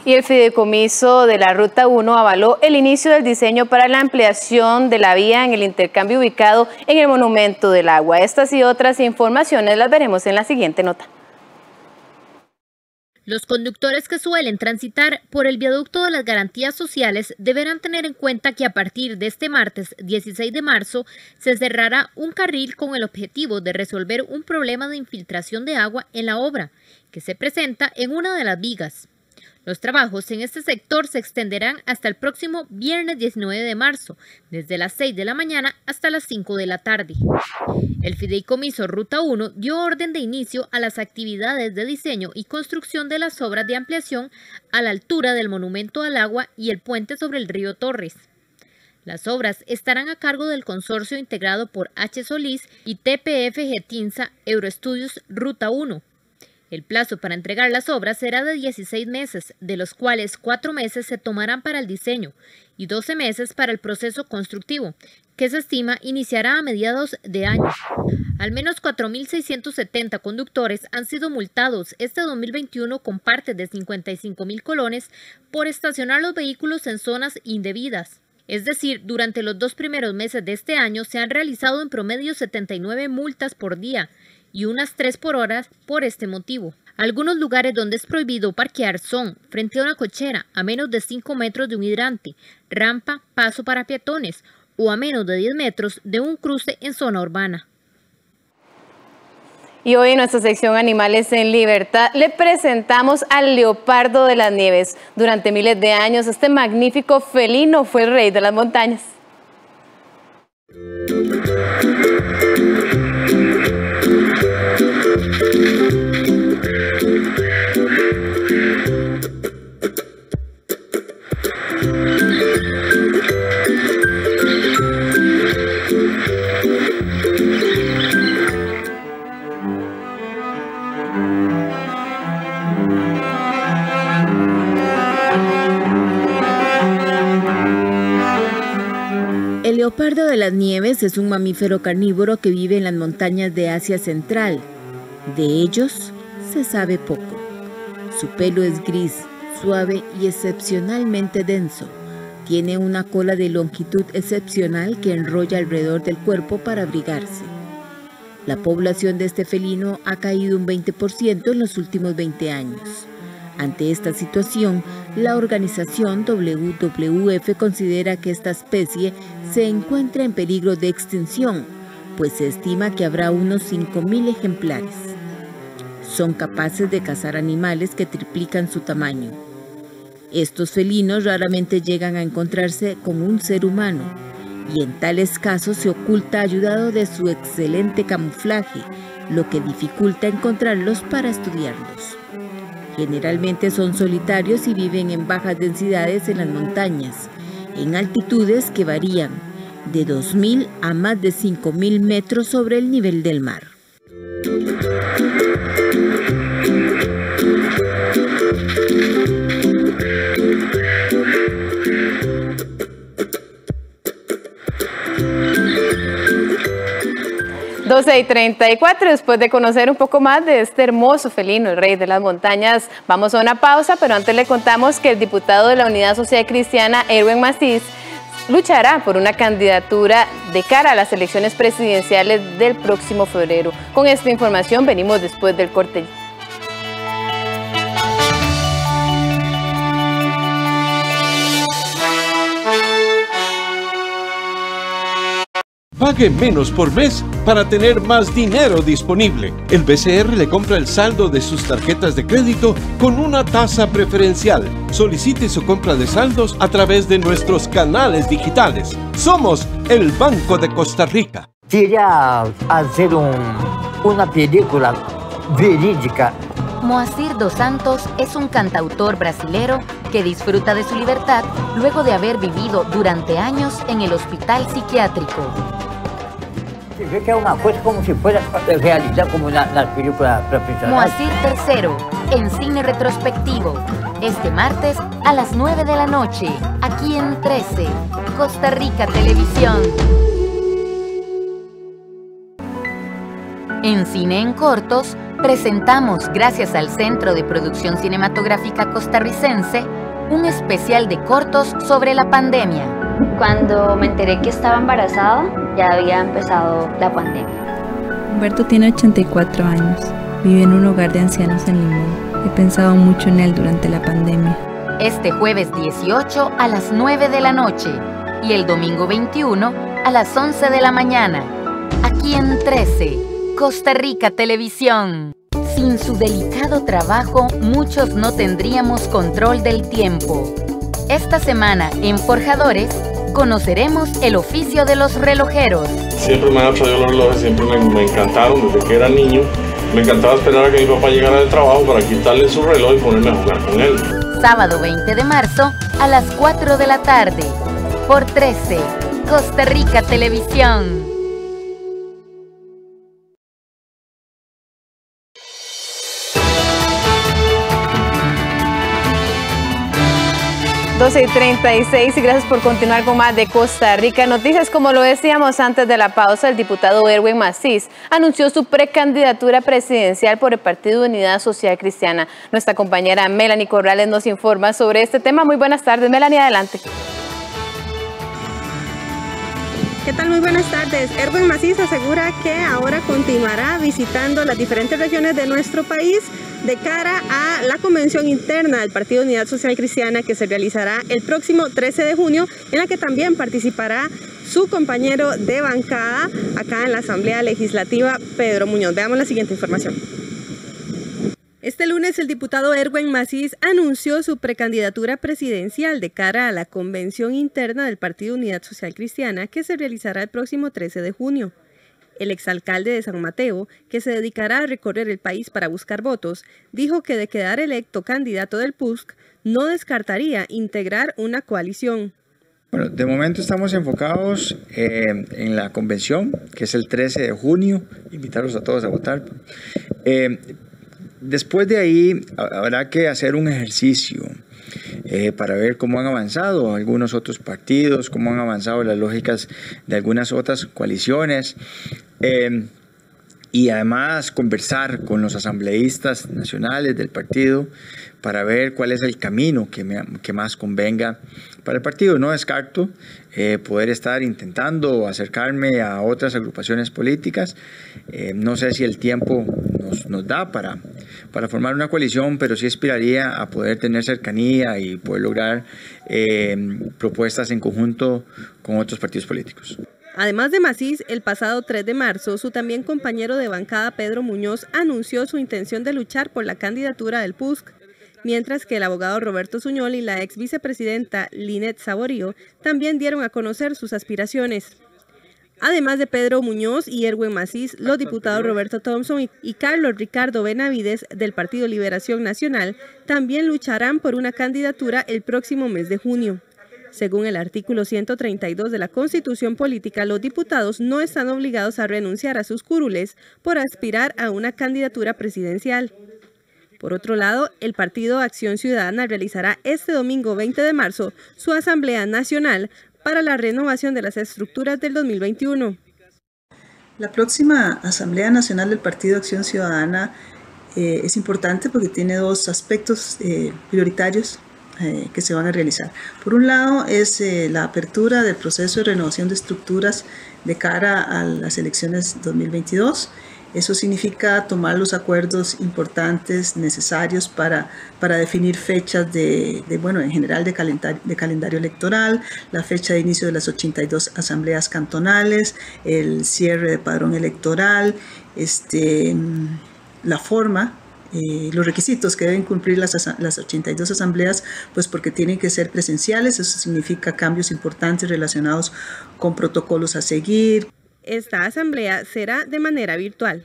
Y el Fideicomiso de la Ruta 1 avaló el inicio del diseño para la ampliación de la vía en el intercambio ubicado en el Monumento del Agua. Estas y otras informaciones las veremos en la siguiente nota. Los conductores que suelen transitar por el viaducto de las garantías sociales deberán tener en cuenta que a partir de este martes 16 de marzo se cerrará un carril con el objetivo de resolver un problema de infiltración de agua en la obra que se presenta en una de las vigas. Los trabajos en este sector se extenderán hasta el próximo viernes 19 de marzo, desde las 6 de la mañana hasta las 5 de la tarde. El Fideicomiso Ruta 1 dio orden de inicio a las actividades de diseño y construcción de las obras de ampliación a la altura del Monumento al Agua y el puente sobre el río Torres. Las obras estarán a cargo del consorcio integrado por H. Solís y TPF Getinsa Euroestudios Ruta 1. El plazo para entregar las obras será de 16 meses, de los cuales 4 meses se tomarán para el diseño y 12 meses para el proceso constructivo, que se estima iniciará a mediados de año. Al menos 4.670 conductores han sido multados este 2021 con parte de 55.000 colones por estacionar los vehículos en zonas indebidas. Es decir, durante los 2 primeros meses de este año se han realizado en promedio 79 multas por día, y unas 3 por hora por este motivo. Algunos lugares donde es prohibido parquear son frente a una cochera, a menos de 5 metros de un hidrante, rampa, paso para peatones o a menos de 10 metros de un cruce en zona urbana. Y hoy en nuestra sección Animales en Libertad le presentamos al leopardo de las nieves. Durante miles de años este magnífico felino fue el rey de las montañas. El leopardo de las nieves es un mamífero carnívoro que vive en las montañas de Asia Central. De ellos se sabe poco. Su pelo es gris, suave y excepcionalmente denso. Tiene una cola de longitud excepcional que enrolla alrededor del cuerpo para abrigarse. La población de este felino ha caído un 20% en los últimos 20 años. Ante esta situación, la organización WWF considera que esta especie se encuentra en peligro de extinción, pues se estima que habrá unos 5.000 ejemplares. Son capaces de cazar animales que triplican su tamaño. Estos felinos raramente llegan a encontrarse con un ser humano, y en tales casos se oculta ayudado de su excelente camuflaje, lo que dificulta encontrarlos para estudiarlos. Generalmente son solitarios y viven en bajas densidades en las montañas, en altitudes que varían de 2.000 a más de 5.000 metros sobre el nivel del mar. 12:34, después de conocer un poco más de este hermoso felino, el rey de las montañas, vamos a una pausa, pero antes le contamos que el diputado de la Unidad Social Cristiana, Erwin Macís, luchará por una candidatura de cara a las elecciones presidenciales del próximo febrero. Con esta información venimos después del corte. Pague menos por mes para tener más dinero disponible. El BCR le compra el saldo de sus tarjetas de crédito con una tasa preferencial. Solicite su compra de saldos a través de nuestros canales digitales. Somos el Banco de Costa Rica. Quería hacer una película verídica. Moacir dos Santos es un cantautor brasilero que disfruta de su libertad luego de haber vivido durante años en el hospital psiquiátrico. Ve que es una cosa como si fuera realidad, como las películas profesionales. Moacir III, en cine retrospectivo, este martes a las 9 de la noche, aquí en 13, Costa Rica Televisión. En Cine en Cortos, presentamos, gracias al Centro de Producción Cinematográfica Costarricense, un especial de cortos sobre la pandemia. Cuando me enteré que estaba embarazada, ya había empezado la pandemia. Humberto tiene 84 años. Vive en un hogar de ancianos en Limón. He pensado mucho en él durante la pandemia. Este jueves 18 a las 9 de la noche y el domingo 21 a las 11 de la mañana. Aquí en 13, Costa Rica Televisión. Sin su delicado trabajo, muchos no tendríamos control del tiempo. Esta semana en Forjadores conoceremos el oficio de los relojeros. Siempre me han atraído los relojes, siempre me encantaron desde que era niño. Me encantaba esperar a que mi papá llegara del trabajo para quitarle su reloj y ponerme a jugar con él. Sábado 20 de marzo a las 4 de la tarde. Por 13, Costa Rica Televisión. 12:36 y gracias por continuar con más de Costa Rica Noticias. Como lo decíamos antes de la pausa, el diputado Erwin Macís anunció su precandidatura presidencial por el Partido Unidad Social Cristiana. Nuestra compañera Melanie Corrales nos informa sobre este tema. Muy buenas tardes, Melanie, adelante. ¿Qué tal? Muy buenas tardes. Erwin Macís asegura que ahora continuará visitando las diferentes regiones de nuestro país de cara a la convención interna del Partido Unidad Social Cristiana que se realizará el próximo 13 de junio, en la que también participará su compañero de bancada acá en la Asamblea Legislativa, Pedro Muñoz. Veamos la siguiente información. Este lunes el diputado Erwin Macís anunció su precandidatura presidencial de cara a la convención interna del Partido Unidad Social Cristiana que se realizará el próximo 13 de junio. El exalcalde de San Mateo, que se dedicará a recorrer el país para buscar votos, dijo que de quedar electo candidato del PUSC, no descartaría integrar una coalición. Bueno, de momento estamos enfocados en la convención, que es el 13 de junio, invitarlos a todos a votar. Después de ahí habrá que hacer un ejercicio para ver cómo han avanzado algunos otros partidos, cómo han avanzado las lógicas de algunas otras coaliciones y además conversar con los asambleístas nacionales del partido para ver cuál es el camino que más convenga para el partido. No descarto poder estar intentando acercarme a otras agrupaciones políticas. No sé si el tiempo nos da para formar una coalición, pero sí aspiraría a poder tener cercanía y poder lograr propuestas en conjunto con otros partidos políticos. Además de Macís, el pasado 3 de marzo, su también compañero de bancada Pedro Muñoz anunció su intención de luchar por la candidatura del PUSC, mientras que el abogado Roberto Zuñol y la ex vicepresidenta Linet Saborío también dieron a conocer sus aspiraciones. Además de Pedro Muñoz y Erwin Macís, los diputados Roberto Thompson y Carlos Ricardo Benavides del Partido Liberación Nacional también lucharán por una candidatura el próximo mes de junio. Según el artículo 132 de la Constitución Política, los diputados no están obligados a renunciar a sus curules por aspirar a una candidatura presidencial. Por otro lado, el Partido Acción Ciudadana realizará este domingo 20 de marzo su Asamblea Nacional para la renovación de las estructuras del 2021. La próxima Asamblea Nacional del Partido Acción Ciudadana es importante porque tiene dos aspectos prioritarios. que se van a realizar. Por un lado es la apertura del proceso de renovación de estructuras de cara a las elecciones 2022. Eso significa tomar los acuerdos importantes necesarios para definir fechas en general de calendario electoral, la fecha de inicio de las 82 asambleas cantonales, el cierre de padrón electoral, la forma, los requisitos que deben cumplir las 82 asambleas, pues porque tienen que ser presenciales. Eso significa cambios importantes relacionados con protocolos a seguir. Esta asamblea será de manera virtual.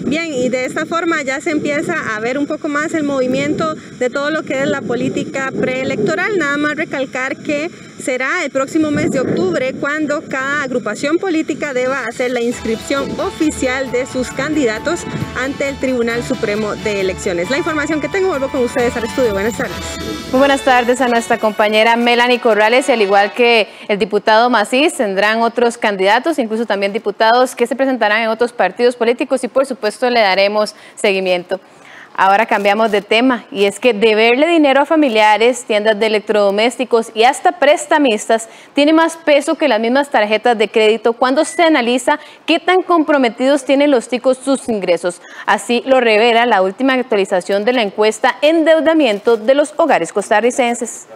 Bien, y de esta forma ya se empieza a ver un poco más el movimiento de todo lo que es la política preelectoral. Nada más recalcar que será el próximo mes de octubre cuando cada agrupación política deba hacer la inscripción oficial de sus candidatos ante el Tribunal Supremo de Elecciones. La información que tengo, vuelvo con ustedes al estudio. Buenas tardes. Muy buenas tardes a nuestra compañera Melanie Corrales, y al igual que el diputado Macís, tendrán otros candidatos, incluso también diputados que se presentarán en otros partidos políticos, y por supuesto le daremos seguimiento. Ahora cambiamos de tema, y es que deberle dinero a familiares, tiendas de electrodomésticos y hasta prestamistas tiene más peso que las mismas tarjetas de crédito cuando se analiza qué tan comprometidos tienen los ticos sus ingresos. Así lo revela la última actualización de la encuesta Endeudamiento de los Hogares Costarricenses.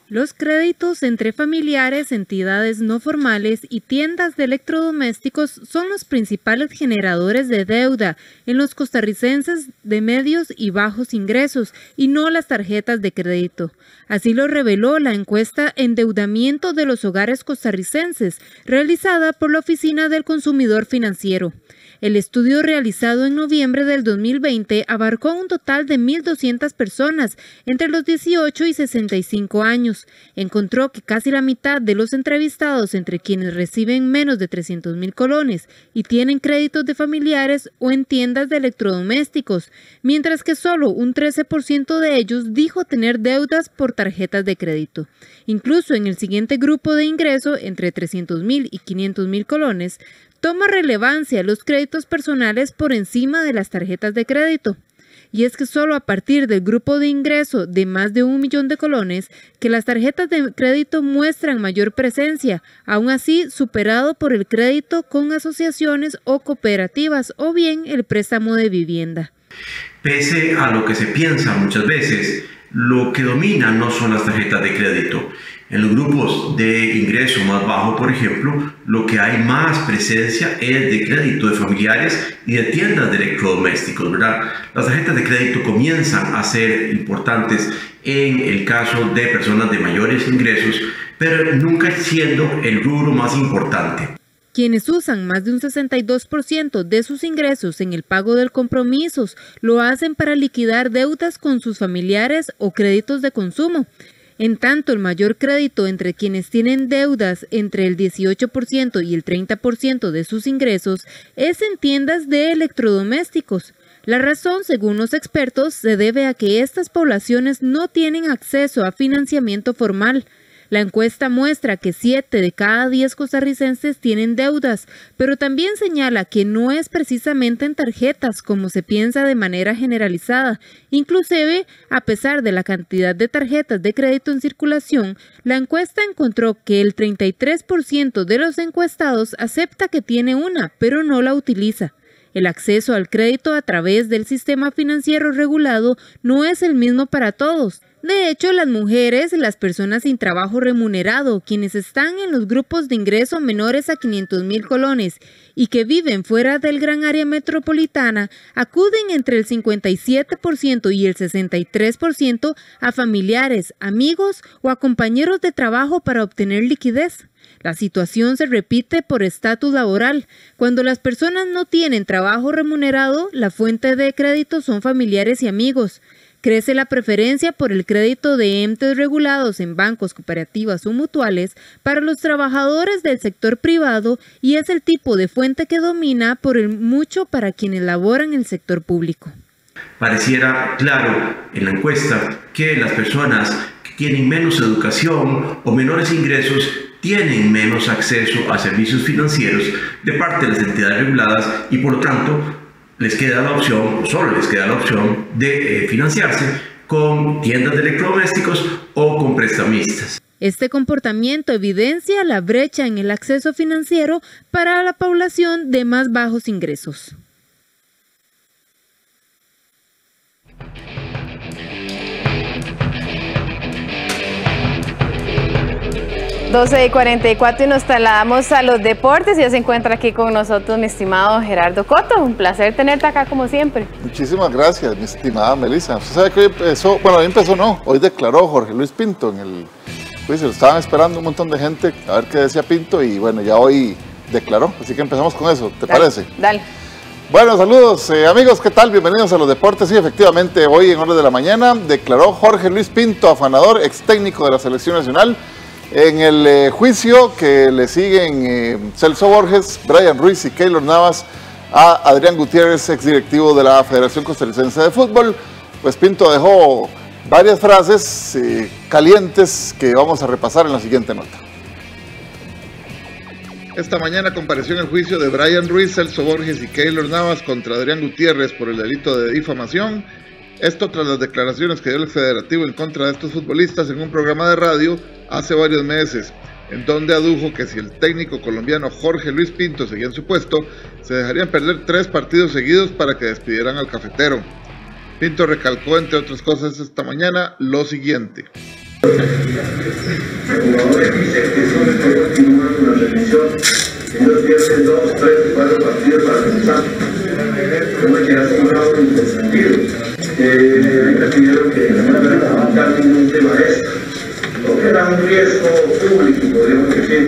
Los créditos entre familiares, entidades no formales y tiendas de electrodomésticos son los principales generadores de deuda en los costarricenses de medios y bajos ingresos, y no las tarjetas de crédito. Así lo reveló la encuesta Endeudamiento de los Hogares Costarricenses, realizada por la Oficina del Consumidor Financiero. El estudio realizado en noviembre del 2020 abarcó un total de 1.200 personas entre los 18 y 65 años. Encontró que casi la mitad de los entrevistados, entre quienes reciben menos de 300.000 colones y tienen créditos de familiares o en tiendas de electrodomésticos, mientras que solo un 13% de ellos dijo tener deudas por tarjetas de crédito. Incluso en el siguiente grupo de ingreso, entre 300.000 y 500.000 colones, toma relevancia los créditos personales por encima de las tarjetas de crédito. Y es que solo a partir del grupo de ingreso de más de 1 millón de colones que las tarjetas de crédito muestran mayor presencia, aún así superado por el crédito con asociaciones o cooperativas o bien el préstamo de vivienda. Pese a lo que se piensa muchas veces, lo que domina no son las tarjetas de crédito. En los grupos de ingreso más bajo, por ejemplo, lo que hay más presencia es de crédito de familiares y de tiendas de electrodomésticos, ¿verdad? Las tarjetas de crédito comienzan a ser importantes en el caso de personas de mayores ingresos, pero nunca siendo el rubro más importante. Quienes usan más de un 62% de sus ingresos en el pago de compromisos lo hacen para liquidar deudas con sus familiares o créditos de consumo. En tanto, el mayor crédito entre quienes tienen deudas entre el 18% y el 30% de sus ingresos es en tiendas de electrodomésticos. La razón, según los expertos, se debe a que estas poblaciones no tienen acceso a financiamiento formal. La encuesta muestra que 7 de cada 10 costarricenses tienen deudas, pero también señala que no es precisamente en tarjetas como se piensa de manera generalizada. Inclusive, a pesar de la cantidad de tarjetas de crédito en circulación, la encuesta encontró que el 33% de los encuestados acepta que tiene una, pero no la utiliza. El acceso al crédito a través del sistema financiero regulado no es el mismo para todos. De hecho, las mujeres, las personas sin trabajo remunerado, quienes están en los grupos de ingreso menores a 500.000 colones y que viven fuera del gran área metropolitana, acuden entre el 57% y el 63% a familiares, amigos o a compañeros de trabajo para obtener liquidez. La situación se repite por estatus laboral. Cuando las personas no tienen trabajo remunerado, la fuente de crédito son familiares y amigos. Crece la preferencia por el crédito de entes regulados en bancos, cooperativas o mutuales para los trabajadores del sector privado y es el tipo de fuente que domina por el mucho para quienes laboran en el sector público. Pareciera claro en la encuesta que las personas que tienen menos educación o menores ingresos tienen menos acceso a servicios financieros de parte de las entidades reguladas y por lo tanto les queda la opción, solo les queda la opción de financiarse con tiendas de electrodomésticos o con prestamistas. Este comportamiento evidencia la brecha en el acceso financiero para la población de más bajos ingresos. (12:44) y nos trasladamos a los deportes. Ya se encuentra aquí con nosotros mi estimado Gerardo Coto. Un placer tenerte acá como siempre. Muchísimas gracias, mi estimada Melissa. Usted sabe que hoy empezó, bueno, hoy empezó no, hoy declaró Jorge Luis Pinto en el juicio. Lo estaban esperando un montón de gente a ver qué decía Pinto y bueno, ya hoy declaró. Así que empezamos con eso, ¿te parece? Dale. Bueno, saludos amigos, ¿qué tal? Bienvenidos a los deportes. Sí, efectivamente, hoy en horas de la mañana declaró Jorge Luis Pinto, afanador, ex técnico de la Selección Nacional, en el juicio que le siguen Celso Borges, Brian Ruiz y Keylor Navas a Adrián Gutiérrez, exdirectivo de la Federación Costarricense de Fútbol. Pues Pinto dejó varias frases calientes que vamos a repasar en la siguiente nota. Esta mañana compareció en el juicio de Brian Ruiz, Celso Borges y Keylor Navas contra Adrián Gutiérrez por el delito de difamación. Esto tras las declaraciones que dio el federativo en contra de estos futbolistas en un programa de radio hace varios meses, en donde adujo que si el técnico colombiano Jorge Luis Pinto seguía en su puesto, se dejarían perder 3 partidos seguidos para que despidieran al cafetero. Pinto recalcó, entre otras cosas, esta mañana lo siguiente. Jugadores dicen que son los que continúan con la selección, ellos pierden 2, 3, 4 partidos para pensar. Como que ha sido un lado incomprendido. Me pidieron que no me comentar ningún tema de esto, porque era un riesgo público, podríamos decir.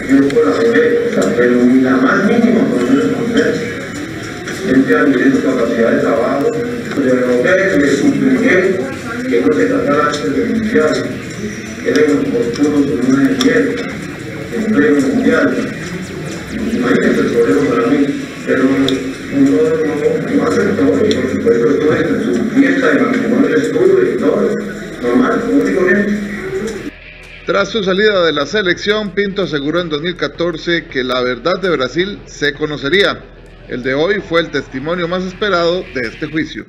Yo colaboré, pero ni la más mínima por menos contexto. Gente adquiriendo capacidad de trabajo, les supliqué que no se tratara antes del mundial, que eran oportunos con una de hielo, en pleno mundial. Imagínense el problema para mí, pero no hacen todo, y por supuesto estuve en su fiesta de matrimonio, estuve y todo, normal, como digo bien. Tras su salida de la selección, Pinto aseguró en 2014 que la verdad de Brasil se conocería. El de hoy fue el testimonio más esperado de este juicio.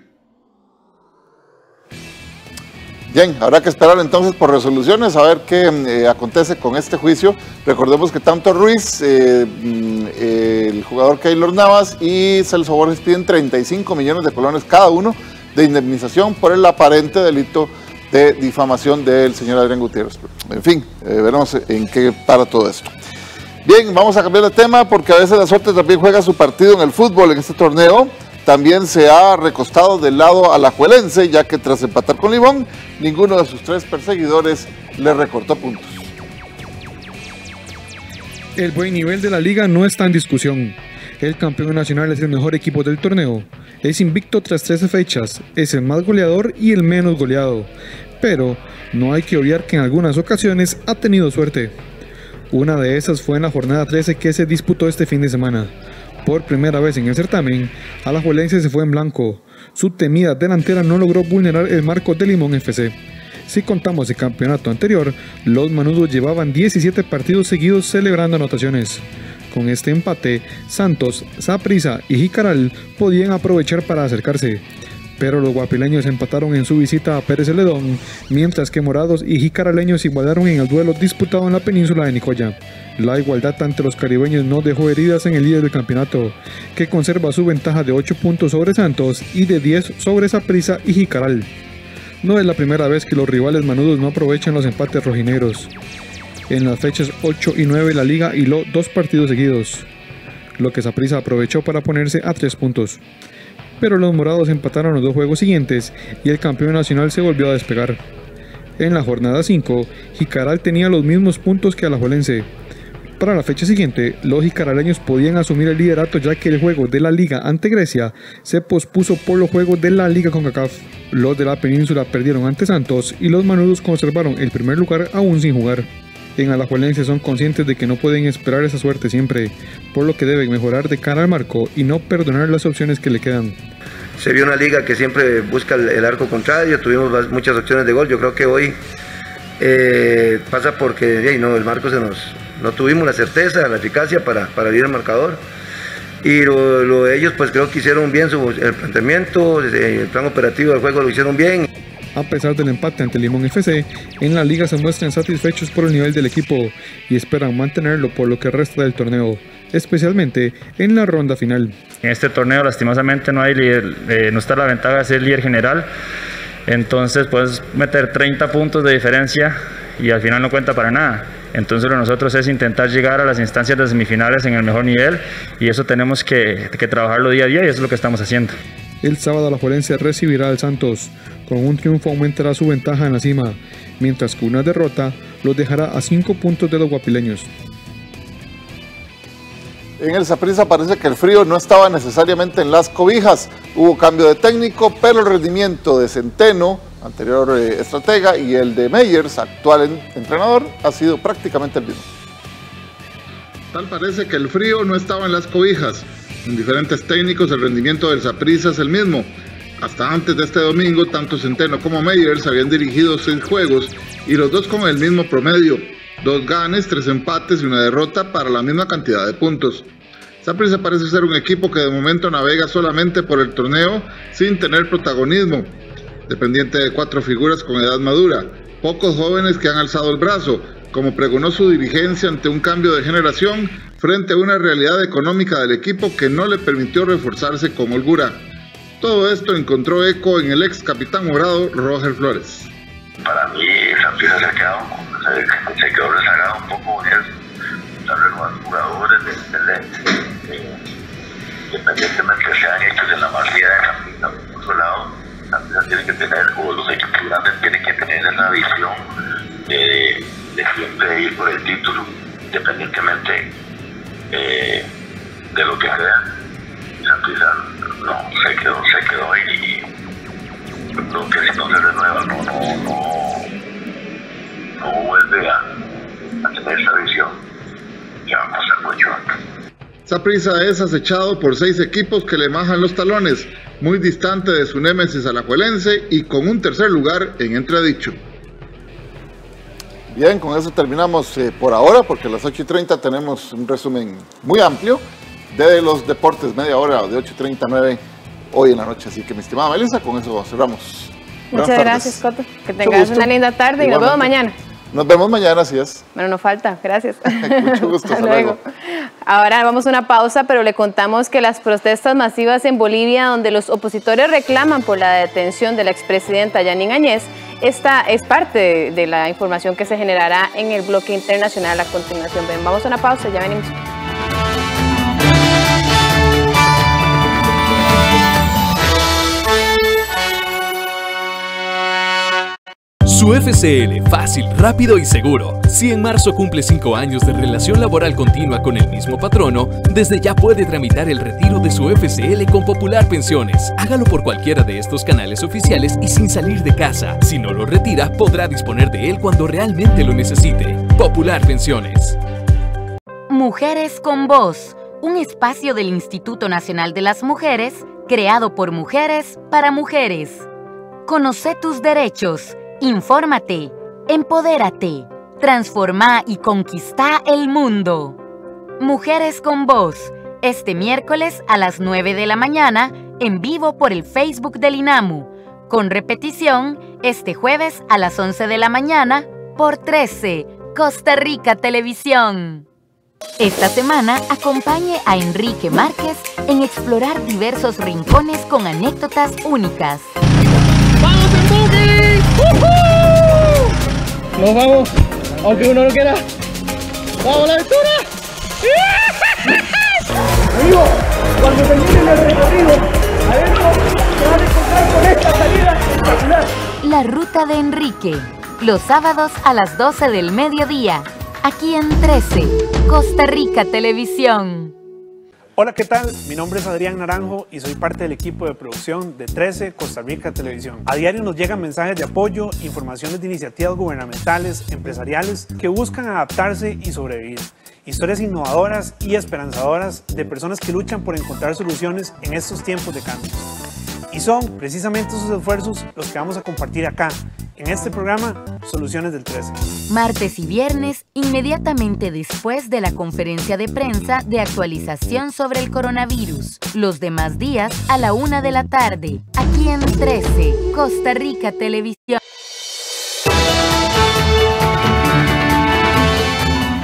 Bien, habrá que esperar entonces por resoluciones, a ver qué acontece con este juicio. Recordemos que tanto Ruiz, el jugador Keylor Navas y Celso Borges piden 35 millones de colones cada uno de indemnización por el aparente delito de difamación del señor Adrián Gutiérrez. En fin, veremos en qué para todo esto. Bien, vamos a cambiar de tema porque a veces la suerte también juega su partido en el fútbol en este torneo. También se ha recostado del lado alajuelense, ya que tras empatar con Limón, ninguno de sus 3 perseguidores le recortó puntos. El buen nivel de la liga no está en discusión. El campeón nacional es el mejor equipo del torneo. Es invicto tras 13 fechas, es el más goleador y el menos goleado. Pero no hay que obviar que en algunas ocasiones ha tenido suerte. Una de esas fue en la jornada 13 que se disputó este fin de semana. Por primera vez en el certamen, Alajuelense se fue en blanco. Su temida delantera no logró vulnerar el marco de Limón FC. Si contamos el campeonato anterior, los manudos llevaban 17 partidos seguidos celebrando anotaciones. Con este empate, Santos, Saprissa y Jicaral podían aprovechar para acercarse. Pero los guapileños empataron en su visita a Pérez Celedón, mientras que morados y jicaraleños igualaron en el duelo disputado en la península de Nicoya. La igualdad ante los caribeños no dejó heridas en el líder del campeonato, que conserva su ventaja de 8 puntos sobre Santos y de 10 sobre Saprissa y Jicaral. No es la primera vez que los rivales manudos no aprovechan los empates rojinegros. En las fechas 8 y 9 la liga hiló 2 partidos seguidos, lo que Saprissa aprovechó para ponerse a 3 puntos. Pero los morados empataron los 2 juegos siguientes y el campeón nacional se volvió a despegar. En la jornada 5, Jicaral tenía los mismos puntos que Alajuelense. Para la fecha siguiente, los jicaraleños podían asumir el liderato ya que el juego de la Liga ante Grecia se pospuso por los juegos de la Liga CONCACAF. Los de la península perdieron ante Santos y los manudos conservaron el primer lugar aún sin jugar. En Alajuelense son conscientes de que no pueden esperar esa suerte siempre, por lo que deben mejorar de cara al marco y no perdonar las opciones que le quedan. Se vio una liga que siempre busca el arco contrario, tuvimos muchas opciones de gol. Yo creo que hoy pasa porque el marco no tuvimos la certeza, la eficacia para abrir el marcador. y ellos pues creo que hicieron bien el planteamiento, el plan operativo del juego lo hicieron bien. A pesar del empate ante Limón FC, en la liga se muestran satisfechos por el nivel del equipo y esperan mantenerlo por lo que resta del torneo, especialmente en la ronda final. En este torneo lastimosamente no hay líder, no está la ventaja de ser líder general, entonces puedes meter 30 puntos de diferencia y al final no cuenta para nada. Entonces lo de nosotros es intentar llegar a las instancias de semifinales en el mejor nivel y eso tenemos que trabajarlo día a día y eso es lo que estamos haciendo. El sábado Alajuelense recibirá al Santos. Con un triunfo aumentará su ventaja en la cima, mientras que una derrota los dejará a 5 puntos de los guapileños. En el Saprissa parece que el frío no estaba necesariamente en las cobijas. Hubo cambio de técnico, pero el rendimiento de Centeno, anterior estratega, y el de Meyers, actual entrenador, ha sido prácticamente el mismo. Tal parece que el frío no estaba en las cobijas. En diferentes técnicos el rendimiento del Saprissa es el mismo. Hasta antes de este domingo, tanto Centeno como Meyers habían dirigido 6 juegos y los dos con el mismo promedio, 2 ganes, 3 empates y una derrota para la misma cantidad de puntos. Saprissa parece ser un equipo que de momento navega solamente por el torneo sin tener protagonismo, dependiente de 4 figuras con edad madura, pocos jóvenes que han alzado el brazo, como pregonó su dirigencia ante un cambio de generación frente a una realidad económica del equipo que no le permitió reforzarse con holgura. Todo esto encontró eco en el ex capitán morado Roger Flores. Para mí Saprissa se quedó rezagado un poco en eso, la renovación de jugadores independientemente que sean hechos en la mayoría de Saprissa. Por otro lado, Saprissa tiene que tener, o los equipos grandes tienen que tener esa visión de siempre ir por el título, independientemente de lo que sea. Saprissa no, se quedó y creo que si no se renueva no vuelve a tener esa visión, ya va a pasar mucho antes. Saprissa es acechado por 6 equipos que le majan los talones, muy distante de su némesis alajuelense y con un tercer lugar en entredicho. Bien, con eso terminamos por ahora, porque a las 8:30 tenemos un resumen muy amplio de los deportes, media hora de 8:30 a 9 hoy en la noche. Así que, mi estimada Melissa, con eso cerramos. Muchas gracias, Coto. Que tengas una linda tarde y nos vemos mañana. Nos vemos mañana, así es. Bueno, no falta, gracias. Mucho gusto, hasta luego. Ahora vamos a una pausa, pero le contamos que las protestas masivas en Bolivia, donde los opositores reclaman por la detención de la expresidenta Janine Áñez, esta es parte de la información que se generará en el bloque internacional a continuación. Ven, vamos a una pausa, ya venimos. Su FCL, fácil, rápido y seguro. Si en marzo cumple 5 años de relación laboral continua con el mismo patrono, desde ya puede tramitar el retiro de su FCL con Popular Pensiones. Hágalo por cualquiera de estos canales oficiales y sin salir de casa. Si no lo retira, podrá disponer de él cuando realmente lo necesite. Popular Pensiones. Mujeres con Voz, un espacio del Instituto Nacional de las Mujeres, creado por mujeres para mujeres. Conoce tus derechos. Infórmate, empodérate, transforma y conquista el mundo. Mujeres con Voz, este miércoles a las 9 de la mañana, en vivo por el Facebook del INAMU, con repetición este jueves a las 11 de la mañana por 13, Costa Rica Televisión. Esta semana acompañe a Enrique Márquez en explorar diversos rincones con anécdotas únicas. ¡Vamos en buggy! Nos vamos, aunque uno no quiera. ¡Vamos a la aventura! Amigo, cuando terminen el recorrido, adentro se van a encontrar con esta salida espectacular. La Ruta de Enrique, los sábados a las 12 del mediodía, aquí en 13, Costa Rica Televisión. Hola, ¿qué tal? Mi nombre es Adrián Naranjo y soy parte del equipo de producción de 13 Costa Rica Televisión. A diario nos llegan mensajes de apoyo, informaciones de iniciativas gubernamentales, empresariales que buscan adaptarse y sobrevivir. Historias innovadoras y esperanzadoras de personas que luchan por encontrar soluciones en estos tiempos de cambio. Y son precisamente esos esfuerzos los que vamos a compartir acá, en este programa Soluciones del 13. Martes y viernes, inmediatamente después de la conferencia de prensa de actualización sobre el coronavirus. Los demás días a la 1 de la tarde, aquí en 13, Costa Rica Televisión.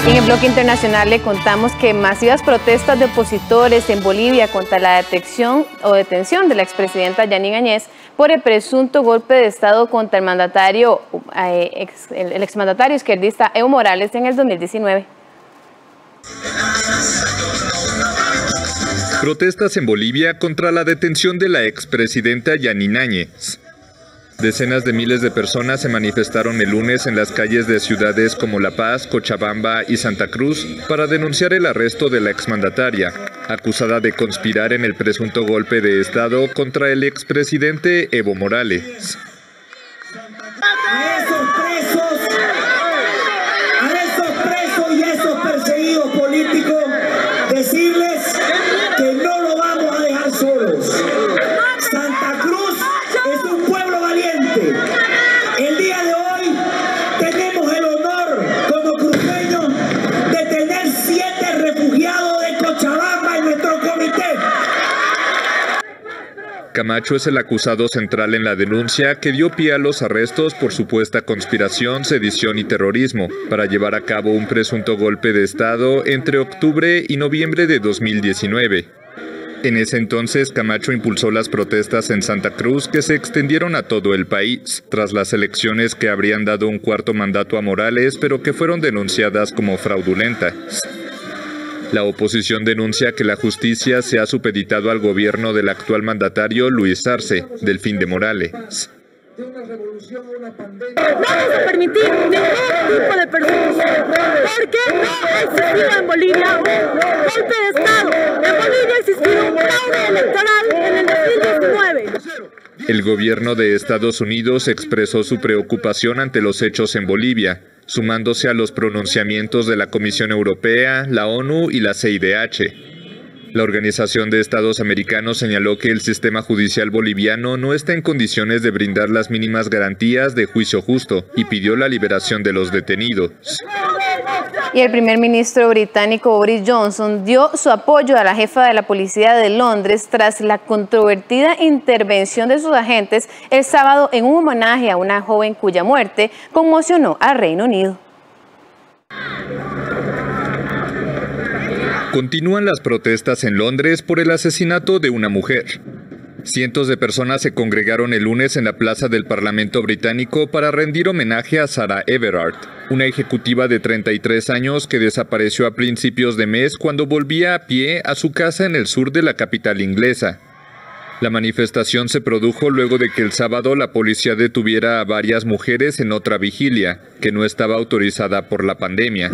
En el bloque internacional le contamos que masivas protestas de opositores en Bolivia contra la detención de la expresidenta Yanine Áñez por el presunto golpe de Estado contra el exmandatario izquierdista Evo Morales en el 2019. Protestas en Bolivia contra la detención de la expresidenta Yanine Áñez. Decenas de miles de personas se manifestaron el lunes en las calles de ciudades como La Paz, Cochabamba y Santa Cruz para denunciar el arresto de la exmandataria, acusada de conspirar en el presunto golpe de Estado contra el expresidente Evo Morales. A esos presos y a esos perseguidos políticos, decirles que no lo vamos a dejar solos. Santa Cruz es un pueblo valiente. El día de hoy tenemos el honor como cruceños de tener 7 refugiados de Cochabamba en nuestro comité. Camacho es el acusado central en la denuncia que dio pie a los arrestos por supuesta conspiración, sedición y terrorismo para llevar a cabo un presunto golpe de Estado entre octubre y noviembre de 2019. En ese entonces, Camacho impulsó las protestas en Santa Cruz que se extendieron a todo el país, tras las elecciones que habrían dado un cuarto mandato a Morales, pero que fueron denunciadas como fraudulentas. La oposición denuncia que la justicia se ha supeditado al gobierno del actual mandatario Luis Arce, Delfín de Morales. Vamos a permitir ningún tipo de persecución, porque no ha existido en Bolivia un golpe de Estado. En Bolivia ha existido un fraude electoral en el 2019. El gobierno de Estados Unidos expresó su preocupación ante los hechos en Bolivia, sumándose a los pronunciamientos de la Comisión Europea, la ONU y la CIDH. La Organización de Estados Americanos señaló que el sistema judicial boliviano no está en condiciones de brindar las mínimas garantías de juicio justo y pidió la liberación de los detenidos. Y el primer ministro británico Boris Johnson dio su apoyo a la jefa de la policía de Londres tras la controvertida intervención de sus agentes el sábado en un homenaje a una joven cuya muerte conmocionó al Reino Unido. Continúan las protestas en Londres por el asesinato de una mujer. Cientos de personas se congregaron el lunes en la plaza del Parlamento británico para rendir homenaje a Sarah Everard, una ejecutiva de 33 años que desapareció a principios de mes cuando volvía a pie a su casa en el sur de la capital inglesa. La manifestación se produjo luego de que el sábado la policía detuviera a varias mujeres en otra vigilia, que no estaba autorizada por la pandemia.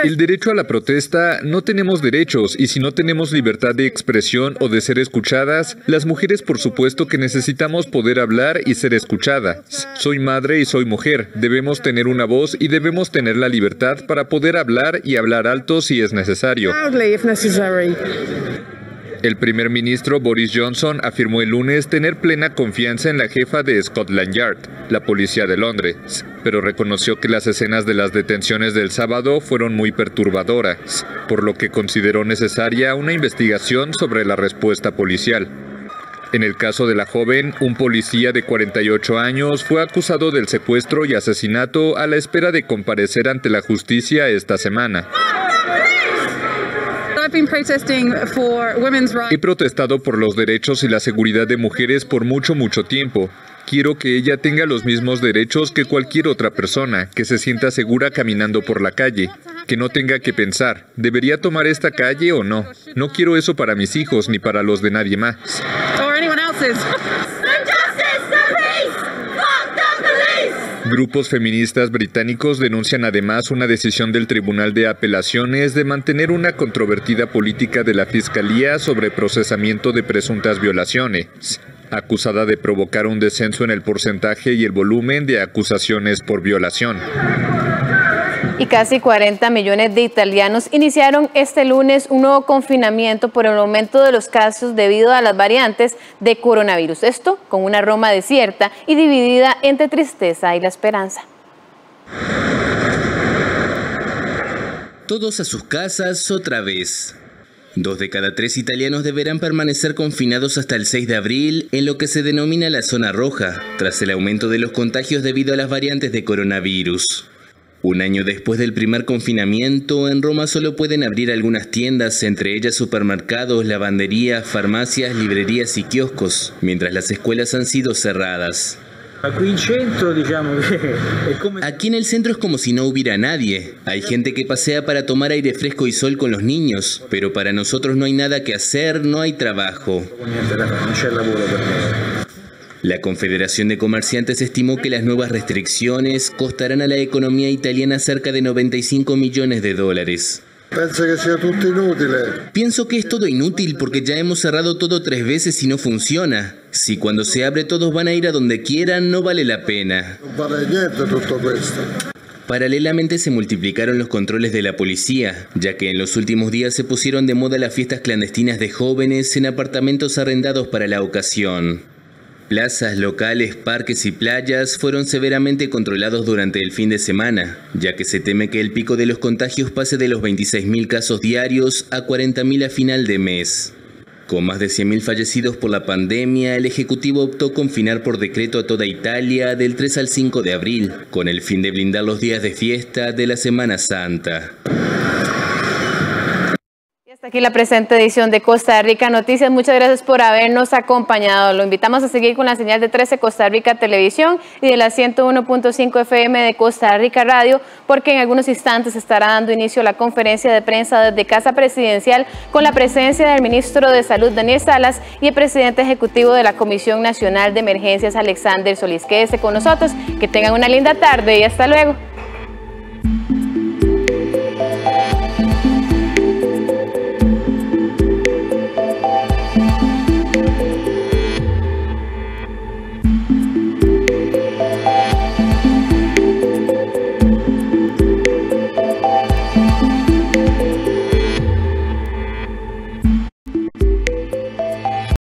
El derecho a la protesta, no tenemos derechos, y si no tenemos libertad de expresión o de ser escuchadas, las mujeres por supuesto que necesitamos poder hablar y ser escuchadas. Soy madre y soy mujer, debemos tener una voz y debemos tener la libertad para poder hablar y hablar alto si es necesario. El primer ministro Boris Johnson afirmó el lunes tener plena confianza en la jefa de Scotland Yard, la policía de Londres, pero reconoció que las escenas de las detenciones del sábado fueron muy perturbadoras, por lo que consideró necesaria una investigación sobre la respuesta policial. En el caso de la joven, un policía de 48 años fue acusado del secuestro y asesinato a la espera de comparecer ante la justicia esta semana. He protestado por los derechos y la seguridad de mujeres por mucho tiempo. Quiero que ella tenga los mismos derechos que cualquier otra persona, que se sienta segura caminando por la calle, que no tenga que pensar, ¿debería tomar esta calle o no? No quiero eso para mis hijos ni para los de nadie más. Grupos feministas británicos denuncian además una decisión del Tribunal de Apelaciones de mantener una controvertida política de la Fiscalía sobre procesamiento de presuntas violaciones, acusada de provocar un descenso en el porcentaje y el volumen de acusaciones por violación. Y casi 40 millones de italianos iniciaron este lunes un nuevo confinamiento por el aumento de los casos debido a las variantes de coronavirus. Esto con una Roma desierta y dividida entre tristeza y la esperanza. Todos a sus casas otra vez. 2 de cada 3 italianos deberán permanecer confinados hasta el 6 de abril en lo que se denomina la zona roja, tras el aumento de los contagios debido a las variantes de coronavirus. Un año después del primer confinamiento, en Roma solo pueden abrir algunas tiendas, entre ellas supermercados, lavanderías, farmacias, librerías y kioscos, mientras las escuelas han sido cerradas. Aquí en el centro es como si no hubiera nadie. Hay gente que pasea para tomar aire fresco y sol con los niños, pero para nosotros no hay nada que hacer, no hay trabajo. La Confederación de Comerciantes estimó que las nuevas restricciones costarán a la economía italiana cerca de 95 millones de dólares. Pienso que es todo inútil porque ya hemos cerrado todo 3 veces y no funciona. Si cuando se abre todos van a ir a donde quieran, no vale la pena. Paralelamente se multiplicaron los controles de la policía, ya que en los últimos días se pusieron de moda las fiestas clandestinas de jóvenes en apartamentos arrendados para la ocasión. Plazas, locales, parques y playas fueron severamente controlados durante el fin de semana, ya que se teme que el pico de los contagios pase de los 26.000 casos diarios a 40.000 a final de mes. Con más de 100.000 fallecidos por la pandemia, el Ejecutivo optó confinar por decreto a toda Italia del 3 al 5 de abril, con el fin de blindar los días de fiesta de la Semana Santa. Hasta aquí la presente edición de Costa Rica Noticias. Muchas gracias por habernos acompañado. Lo invitamos a seguir con la señal de 13 Costa Rica Televisión y de la 101.5 FM de Costa Rica Radio, porque en algunos instantes estará dando inicio la conferencia de prensa desde Casa Presidencial con la presencia del ministro de Salud, Daniel Salas, y el presidente ejecutivo de la Comisión Nacional de Emergencias, Alexander Solís. Quédese con nosotros, que tengan una linda tarde y hasta luego.